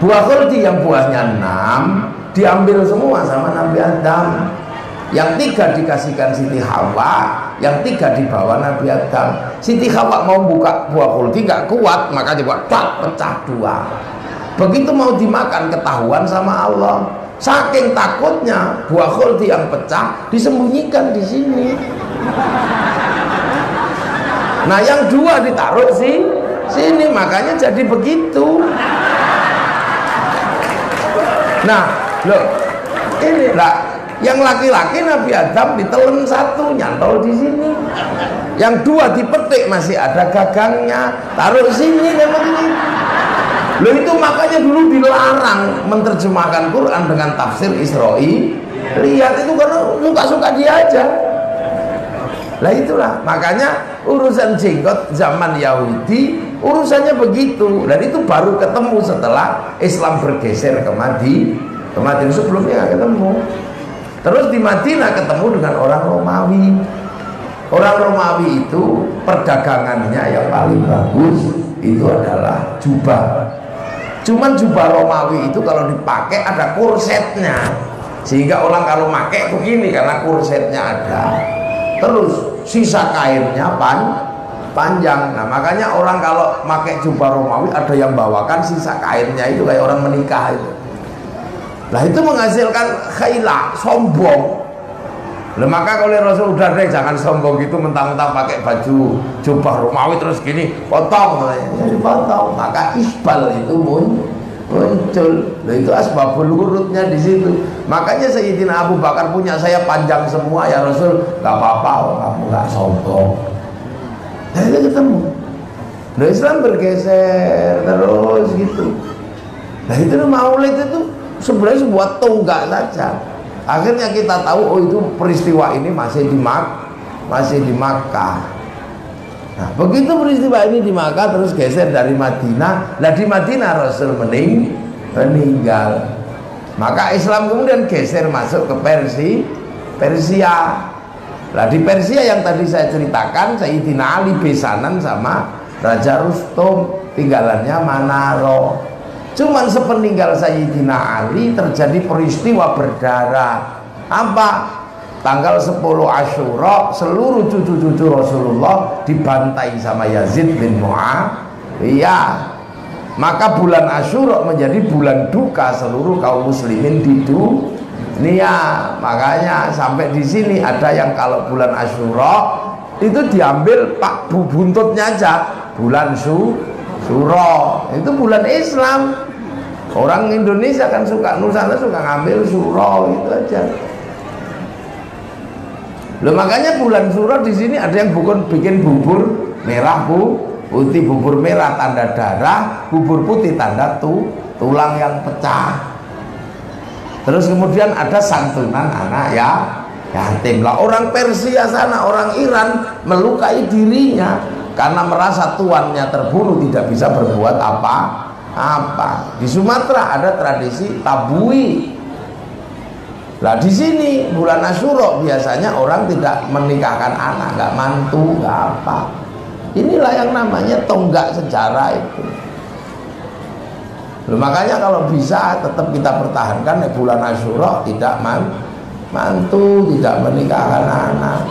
Buah khuldi yang buahnya 6 diambil semua sama Nabi Adam. Yang 3 dikasihkan Siti Hawa, yang 3 dibawa Nabi Adam. Siti Hawa mau buka buah khuldi nggak kuat, maka dibuat pecah 2. Begitu mau dimakan ketahuan sama Allah. Saking takutnya buah khuldi yang pecah disembunyikan di sini. Nah yang 2 ditaruh sini, makanya jadi begitu. Nah, loh, ini lah, yang laki-laki Nabi Adam ditelan 1, nyantol di sini. Yang 2 dipetik masih ada gagangnya, taruh sini dan begini. Loh itu makanya dulu dilarang menerjemahkan Quran dengan tafsir Isra'i. Lihat itu karena suka-suka dia aja. Lah itulah, makanya urusan jenggot zaman Yahudi urusannya begitu, dan itu baru ketemu setelah Islam bergeser ke Madinah. Sebelumnya nggak ketemu. Terus di Madinah ketemu dengan orang Romawi. Orang Romawi itu perdagangannya yang paling bagus itu adalah jubah. Cuman jubah Romawi itu kalau dipakai ada kursetnya, sehingga orang kalau pakai begini karena kursetnya ada. Terus sisa kainnya panjang. Nah makanya orang kalau pakai jubah Romawi ada yang bawakan sisa kainnya itu kayak orang menikah itu. Nah itu menghasilkan khailah, sombong. Nah maka kalau Rasul udah deh jangan sombong gitu, mentang-mentang pakai baju jubah Romawi terus gini potong, jadi potong. Maka isbal itu muncul. Nah itu asbabul wurudnya di situ. Makanya Sayyidina Abu Bakar punya saya panjang semua, ya Rasul nggak apa-apa, kamu nggak sombong. Nah itu ketemu. Nah Islam bergeser terus gitu. Nah itu Maulid itu sebenarnya sebuah tonggak saja. Akhirnya kita tahu oh itu peristiwa ini masih di Makkah. Nah begitu peristiwa ini di Makkah terus geser dari Madinah. Nah di Madinah Rasul meninggal. Maka Islam kemudian geser masuk ke Persia. Nah di Persia yang tadi saya ceritakan, Sayyidina Ali besanan sama Raja Rustum, tinggalannya Manaro. Cuman sepeninggal Sayyidina Ali terjadi peristiwa berdarah. Apa? Tanggal 10 Asyura seluruh cucu-cucu Rasulullah dibantai sama Yazid bin Muawiyah. Maka bulan Asyura menjadi bulan duka seluruh kaum muslimin di dunia. Makanya sampai di sini ada yang kalau bulan Asyura itu diambil pak buntutnya aja, bulan Syuro, itu bulan Islam. Orang Indonesia kan suka, Nusantara suka ngambil Syuro itu aja. Loh, makanya bulan Syuro di sini ada yang bikin bubur merah putih, bubur merah tanda darah, bubur putih tanda tulang yang pecah. Terus kemudian ada santunan anak yatim. Lah orang Persia sana, orang Iran melukai dirinya karena merasa tuannya terbunuh, tidak bisa berbuat apa-apa. Di Sumatera ada tradisi tabui. Lah di sini bulan Asyura biasanya orang tidak menikahkan anak, nggak mantu, nggak apa. Inilah yang namanya tonggak sejarah itu. Loh, makanya kalau bisa tetap kita pertahankan bulan Asyura tidak mantu, tidak menikahkan anak.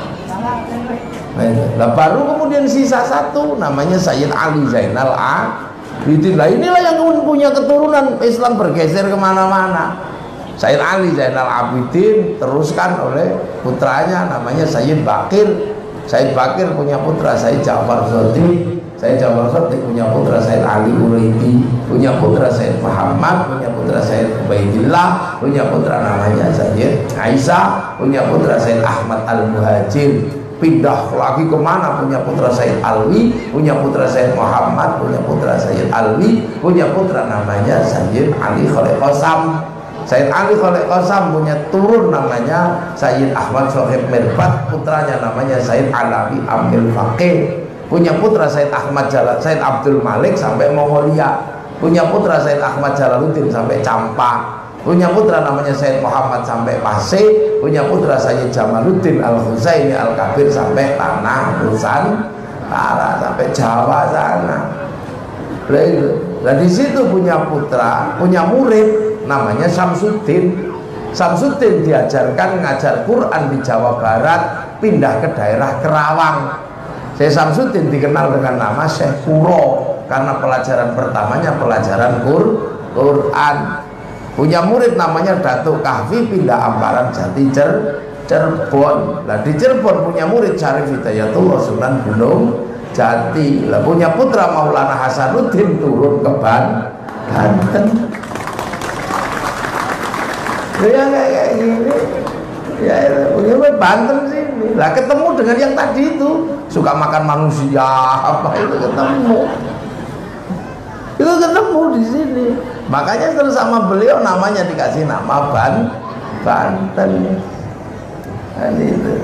Nah, baru kemudian sisa satu namanya Sayyid Ali Zainal Abidin. Nah, inilah yang punya keturunan Islam bergeser kemana-mana. Sayyid Ali Zainal Abidin teruskan oleh putranya namanya Sayyid Bakir. Sayyid Bakir punya putra Sayyid Ja'far Shadiq. Sayyid Ja'far Shadiq punya putra Sayyid Ali Uraidi, punya putra Sayyid Muhammad, punya putra Sayyid Ubaidillah, punya putra namanya Sayyid Aisyah, punya putra Sayyid Ahmad Al-Muhajir. Pindah lagi kemana, punya putra Sayyid Alwi, punya putra Sayyid Muhammad, punya putra Sayyid Alwi, punya putra namanya Sayyid Ali Khalid Qasam. Sayyid Ali Khalid Qasam punya turun namanya Sayyid Ahmad Sohib Mirbat, putranya namanya Sayyid Alawi Amil Faqih. Punya putra Sayyid Ahmad Sayyid Abdul Malik sampai Mongolia. Punya putra Sayyid Ahmad Jalaluddin sampai Campa. Punya putra namanya Sayyid Muhammad sampai Pasir. Punya putra Sayyid Jamaluddin Al-Husaini Al-Kabir sampai Tanah Nusantara, sampai Jawa sana. Nah di situ punya putra, punya murid namanya Samsuddin. Samsuddin diajarkan ngajar Quran di Jawa Barat, pindah ke daerah Kerawang. Syekh Samsuddin dikenal dengan nama Syekh Kuro karena pelajaran pertamanya pelajaran Quran. Punya murid namanya Datuk Kahfi, pindah Amparan Jati Cirebon. Nah di Cirebon punya murid Syarif Hidayatullah Sunan Gunung Jati. Lah punya putra Maulana Hasanuddin turun ke Banten. Ya kayak gini. Ya punya Banten sini. Lah ketemu dengan yang tadi itu suka makan manusia apa itu ketemu di sini. Makanya terus sama beliau namanya dikasih nama Banten. Kan itu.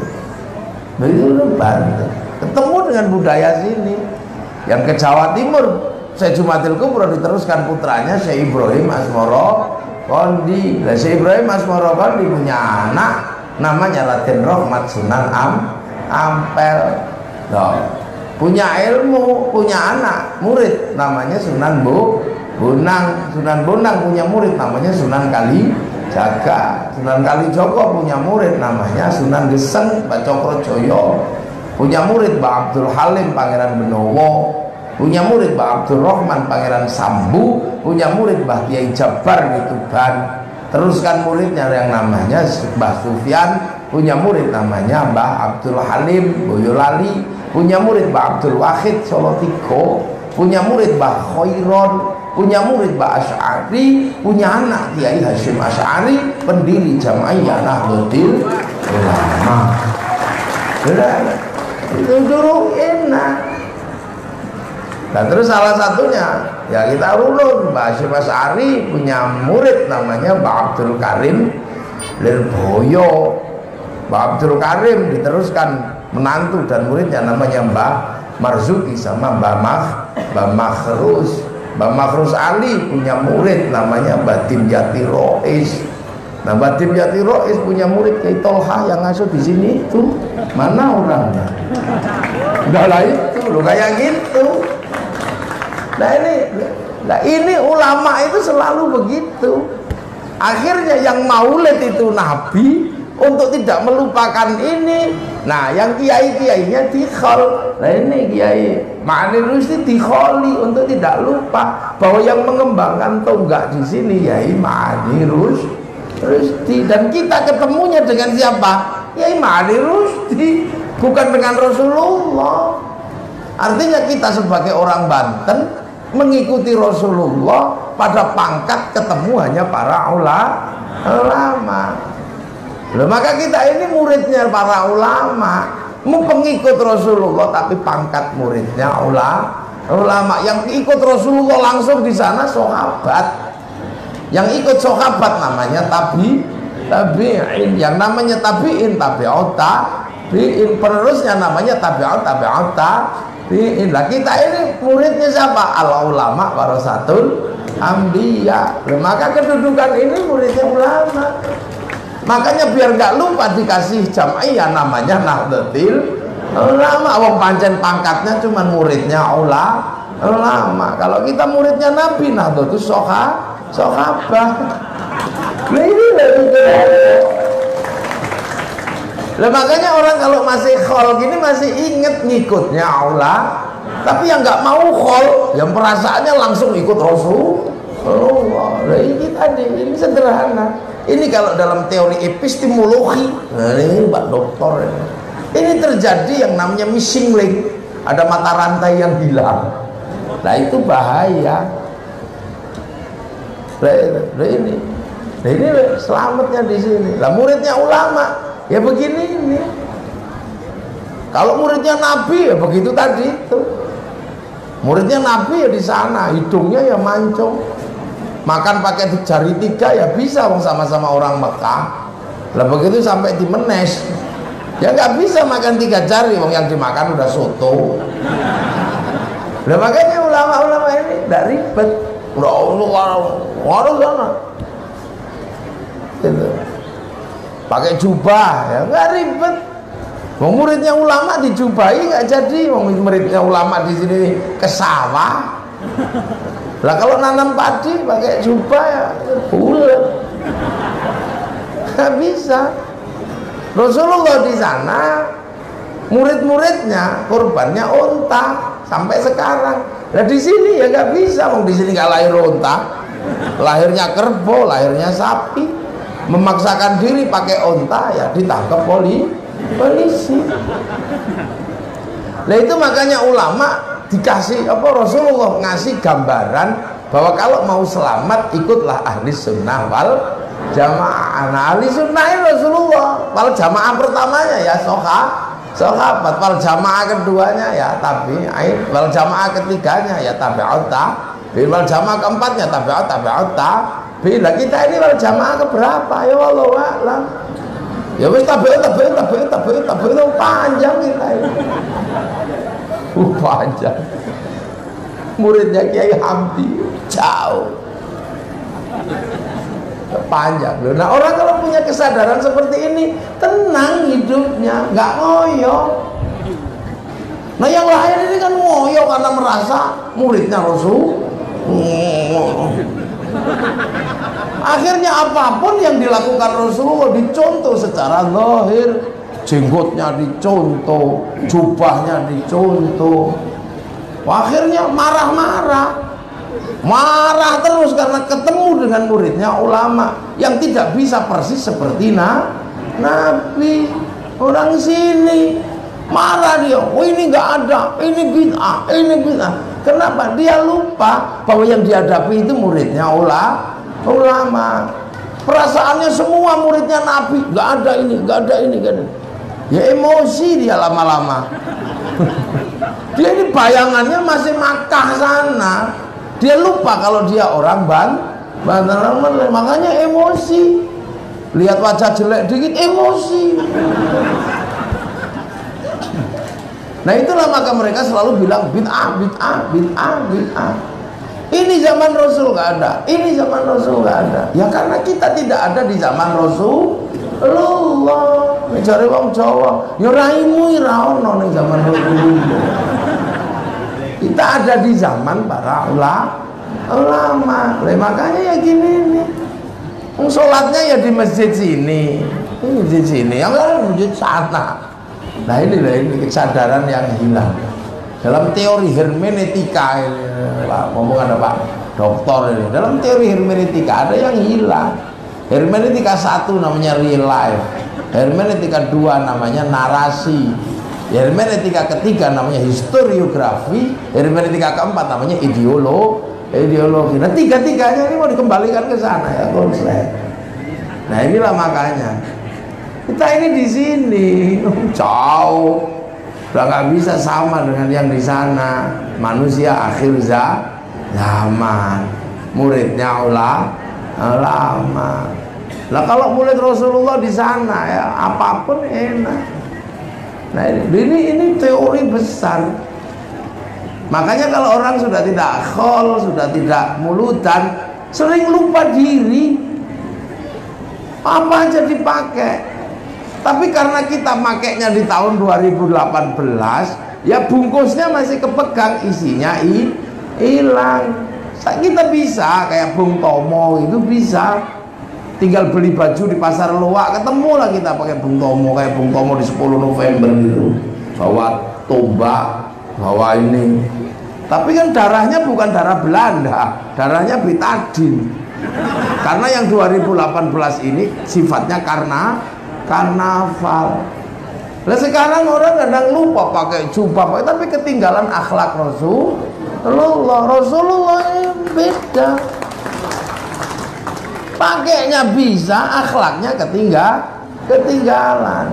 Begitu Banten. Ketemu dengan budaya sini. Yang ke Jawa Timur, Syekh Jumadil Kubro diteruskan putranya Syekh Ibrahim Asmoro Kondi. Nah, Syekh Ibrahim Asmoro Kondi punya anak namanya Raden Rahmat Sunan Ampel. Loh, punya ilmu, punya anak murid namanya Sunan Bonang. Sunan Bonang punya murid namanya Sunan Kalijaga. Sunan Kalijogo punya murid namanya Sunan Geseng Mbah Cokrojoyo. Punya murid Mbah Abdul Halim Pangeran Benowo. Punya murid Mbah Abdul Rahman Pangeran Sambu. Punya murid Mbah Kiai Jabar di Tuban. Teruskan muridnya yang namanya Mbah Sufyan. Punya murid namanya Mbah Abdul Halim Boyolali. Punya murid Mbah Abdul Wahid Solotigo. Punya murid Mbah Khairon. Punya murid Mbah Asy'ari. Punya anak Kiai Hasyim Asy'ari, pendiri Jam'iyah Nahdlatul Ulama. Itu dulu enak. Nah terus salah satunya ya kita runut, Mbah Hasyim Asy'ari punya murid namanya Mbah Abdul Karim Lirboyo. Mbah Abdul Karim diteruskan menantu dan muridnya namanya Mbah Marzuki sama Mbah Makhrus. Mbah Makhrus Ali punya murid namanya Mbah Dimyati Rois. Nah Mbah Dimyati Rois punya murid Kiai Tolha yang ngasuh di sini itu. Mana orangnya? Udah lah itu loh kayak gitu. Nah ini ulama itu selalu begitu. Akhirnya yang maulid itu Nabi untuk tidak melupakan ini. Nah yang kiai-kiainya dikhol. Nah ini Kiai Ma'ani Rusdi dikholi untuk tidak lupa bahwa yang mengembangkan tonggak di sini Kiai Ma'ani Rusdi. Dan kita ketemunya dengan siapa? Kiai Ma'ani Rusdi, bukan dengan Rasulullah. Artinya kita sebagai orang Banten mengikuti Rasulullah pada pangkat ketemu hanya para ulama. Loh, maka kita ini muridnya para ulama, mau pengikut Rasulullah tapi pangkat muridnya ulama. Yang ikut Rasulullah langsung di sana sahabat. Yang ikut sahabat namanya tabi'in. Yang namanya tabi'in tabi'ut tabi'in. Penerusnya namanya tabi'ut tabi'in. Lah kita ini muridnya siapa? Al ulama warasatul anbiya. Maka kedudukan ini muridnya ulama. Makanya biar nggak lupa dikasih jam'iyah namanya Nahdlatul Ulama. Wong pancen pangkatnya cuman muridnya ulama. Kalau kita muridnya Nabi, Nahdlatul Sahabah. Nah ini lah makanya orang kalau masih khol gini masih inget ngikutnya Allah, tapi yang nggak mau khol, yang perasaannya langsung ikut Rasulullah. Nah ini tadi, ini sederhana. Ini kalau dalam teori epistemologi, nah ini Pak Doktor ini terjadi yang namanya missing link, ada mata rantai yang hilang. Nah itu bahaya. Nah ini selamatnya di sini. Lah muridnya ulama ya begini ini. Kalau muridnya Nabi ya begitu tadi itu. Muridnya Nabi ya di sana, hidungnya ya mancung. Makan pakai jari 3 ya bisa, wong sama-sama orang Mekah. Lah begitu sampai di Menes ya nggak bisa makan 3 jari, wong yang dimakan udah soto. Lah makanya ulama-ulama ini tidak ribet, udah Allah sana gitu. Pakai jubah ya nggak ribet. Wong muridnya ulama dijubahi nggak jadi, wong muridnya ulama di sini ke sawah. Lah kalau nanam padi pakai jubah ya bulat, nggak bisa. Rasulullah di sana murid-muridnya korbannya unta sampai sekarang. Nah di sini ya nggak bisa, di sini nggak lahir unta, lahirnya kerbau, lahirnya sapi. Memaksakan diri pakai unta ya ditangkap polisi. Nah itu makanya ulama dikasih Rasulullah ngasih gambaran bahwa kalau mau selamat ikutlah ahli sunnah wal jamaah. Nah ahli sunnah Rasulullah, wal jamaah pertamanya ya sahabat, wal jamaah keduanya ya tabi'in, wal jamaah ketiganya ya tabi'ut tabi'in, wal jamaah keempatnya tabi'ut tabi'in. Lah kita ini wal jamaah keberapa ya wallahu a'lam. Ya wis tabi'in panjang kita ini. Panjang. Muridnya Kiai Hamdi jauh panjang. Nah orang kalau punya kesadaran seperti ini tenang hidupnya, nggak ngoyo. Nah yang lain ini kan ngoyo karena merasa muridnya Rasul. Akhirnya apapun yang dilakukan Rasulullah dicontoh secara zahir, jenggotnya dicontoh, jubahnya dicontoh. Akhirnya marah terus karena ketemu dengan muridnya ulama yang tidak bisa persis seperti Nabi. Orang sini marah dia, oh ini nggak ada, ini bid'ah. Kenapa? Dia lupa bahwa yang dihadapi itu muridnya ulama. Perasaannya semua muridnya Nabi, nggak ada ini. Ya emosi dia lama-lama. Dia ini bayangannya masih Makkah sana. Dia lupa kalau dia orang Banten, makanya emosi. Lihat wajah jelek dikit emosi. Nah itulah maka mereka selalu bilang bid'ah. Ini zaman Rasul nggak ada, ini zaman Rasul nggak ada. Ya karena kita tidak ada di zaman Rasulullah. Mencari wong Jawa, ya raimu ira ono ning zaman Rasulullah. Kita ada di zaman para ulama. Makanya ya gini nih. Sholatnya ya di masjid sini. Yang lain masjid sana. Nah ini kesadaran yang hilang. Dalam teori hermeneutika ini, ngomong ada Pak Doktor ini. Dalam teori hermeneutika ada yang hilang. Hermeneutika 1 namanya real life. Hermeneutika 2 namanya narasi. Hermeneutika ketiga namanya historiografi. Hermeneutika keempat namanya ideologi. Nah tiga-tiganya ini mau dikembalikan ke sana ya konsep. Nah inilah makanya Kita ini di sini jauh, udah nggak bisa sama dengan yang di sana. Manusia akhir zaman, muridnya ulama. Lah kalau murid Rasulullah di sana ya apapun enak. Nah ini teori besar. Makanya kalau orang sudah tidak khol, sudah tidak mulutan, sering lupa diri. Apa aja dipakai. Tapi karena kita makainya di tahun 2018, ya bungkusnya masih kepegang, isinya hilang. Kita bisa kayak Bung Tomo itu bisa, tinggal beli baju di pasar Loak, ketemu lah kita pakai Bung Tomo, kayak Bung Tomo di 10 November itu, bawa tombak, bawa ini. Tapi kan darahnya bukan darah Belanda, darahnya betadin. Karena yang 2018 ini sifatnya karnaval. Nah sekarang orang kadang lupa pakai jubah, tapi ketinggalan akhlak Rasulullah yang beda. Pakainya bisa, akhlaknya ketinggalan.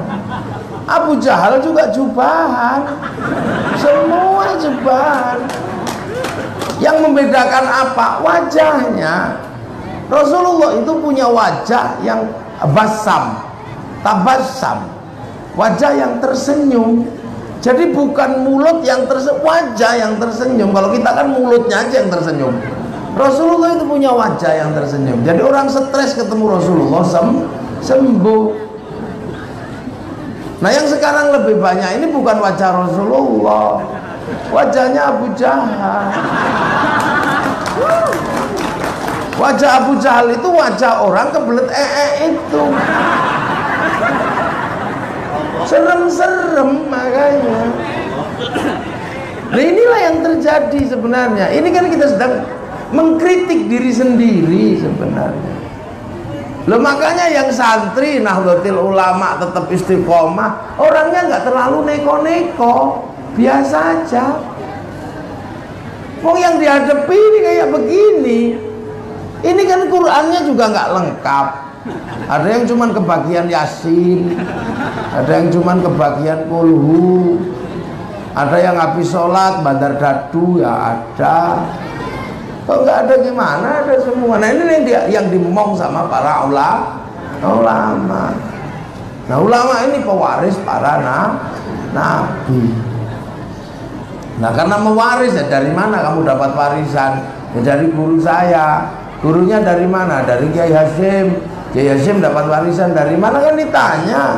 Abu Jahal juga jubahan, semua jubahan. Yang membedakan apa? Wajahnya. Rasulullah itu punya wajah yang tabassam, wajah yang tersenyum. Jadi bukan mulut yang tersenyum, wajah yang tersenyum. Kalau kita kan mulutnya aja yang tersenyum. Rasulullah itu punya wajah yang tersenyum. Jadi orang stres ketemu Rasulullah sembuh. Nah yang sekarang lebih banyak ini bukan wajah Rasulullah, wajahnya Abu Jahal. Wajah Abu Jahal itu wajah orang kebelet itu. Serem-serem makanya. Nah inilah yang terjadi sebenarnya. Ini kan kita sedang mengkritik diri sendiri sebenarnya. Loh makanya yang santri Nahdlatul Ulama tetap istiqomah, orangnya nggak terlalu neko-neko, biasa aja. Wong yang dihadapi ini kayak begini. Ini kan Qurannya juga nggak lengkap. Ada yang cuman kebagian Yasin, ada yang cuman kebagian Kulhu, ada yang habis sholat Badar Dadu ya ada. Kok nggak ada gimana? Ada semua. Nah ini yang dimong sama para ulama. Nah ulama ini pewaris para nabi. Nah karena mewaris ya, dari mana kamu dapat warisan? Ya dari guru saya. Gurunya dari mana? Dari Kiai Hasyim. Kiai Hasyim dapat warisan dari mana? Kan ditanya.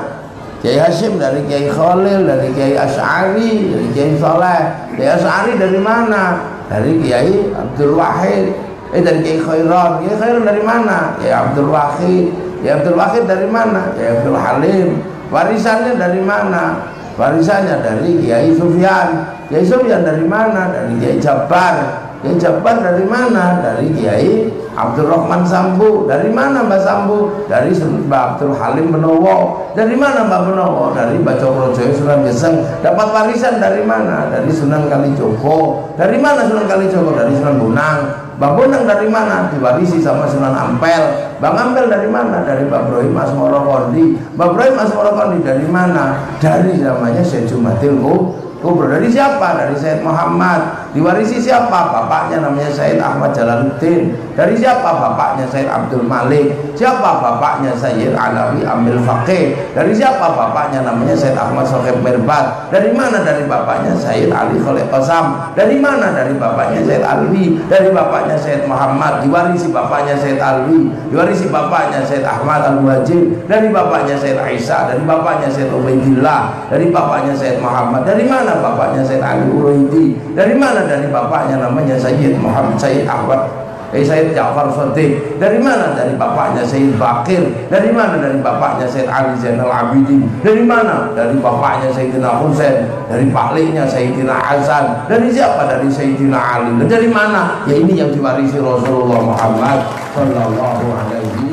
Kiai Hasyim dari Kiai Khalil, dari Kiai Asy'ari, dari Kiai Saleh. Kiai Asy'ari dari mana? Dari Kiai Abdul Wahid. Dari Kiai Khairan. Kiai Khairan dari mana? Kiai Abdul Wahid. Kiai Abdul Wahid dari mana? Kiai Abdul Halim. Warisannya dari mana? Warisannya dari Kiai Sufyan. Kiai Sufyan dari mana? Dari Kiai Jabar. Kiai Jabar dari mana? Dari Kiai Abdul Rahman Sambu. Dari mana Mbak Sambu? Dari Mbak Abdul Halim Benowo. Dari mana Mbak Benowo? Dari Mbak Cokrojoyo Sunan Geseng. Dapat warisan dari mana? Dari Sunan Kalijogo. Dari mana Sunan Kalijogo? Dari Sunan Bonang. Mbak Bonang dari mana? Diwarisi sama Sunan Ampel. Bang Ampel dari mana? Dari Mbak Brohim Asmoro Kondi. Mbak Brohim Asmoro Kondi dari mana? Dari namanya Syekh Jumatil Kubro. Dari siapa? Dari Sayyid Muhammad. Diwarisi siapa? Bapaknya namanya Sayyid Ahmad Jalaluddin. Dari siapa? Bapaknya Sayyid Abdul Malik. Siapa? Bapaknya Sayyid Alawi Amil Faqih. Dari siapa? Bapaknya namanya Sayyid Ahmad Sohib Mirbat. Dari mana? Dari bapaknya Sayyid Ali Khalid Qasam. Dari mana? Dari bapaknya Sayyid Alwi. Dari bapaknya Sayyid Muhammad. Diwarisi bapaknya Sayyid Alwi. Diwarisi bapaknya Sayyid Ahmad Al-Wajib. Dari bapaknya Sayyid Aisyah. Dari bapaknya Sayyid Ubaidillah. Dari bapaknya Sayyid Muhammad. Dari mana? Bapaknya Sayyid Ali Uraidi. Dari mana? Dari bapaknya namanya Sayyid Muhammad Sayyid Ahmad Sayyid Ja'far Shadiq. Dari mana? Dari bapaknya Sayyid Bakir. Dari mana? Dari bapaknya Sayyid Ali Zainal Abidin. Dari mana? Dari bapaknya Sayyidina Husain. Dari pakliknya Sayyidina Hasan. Dari siapa? Dari Sayyidina Ali. Dari mana? Ya ini yang diwarisi Rasulullah Muhammad sallallahu alaihi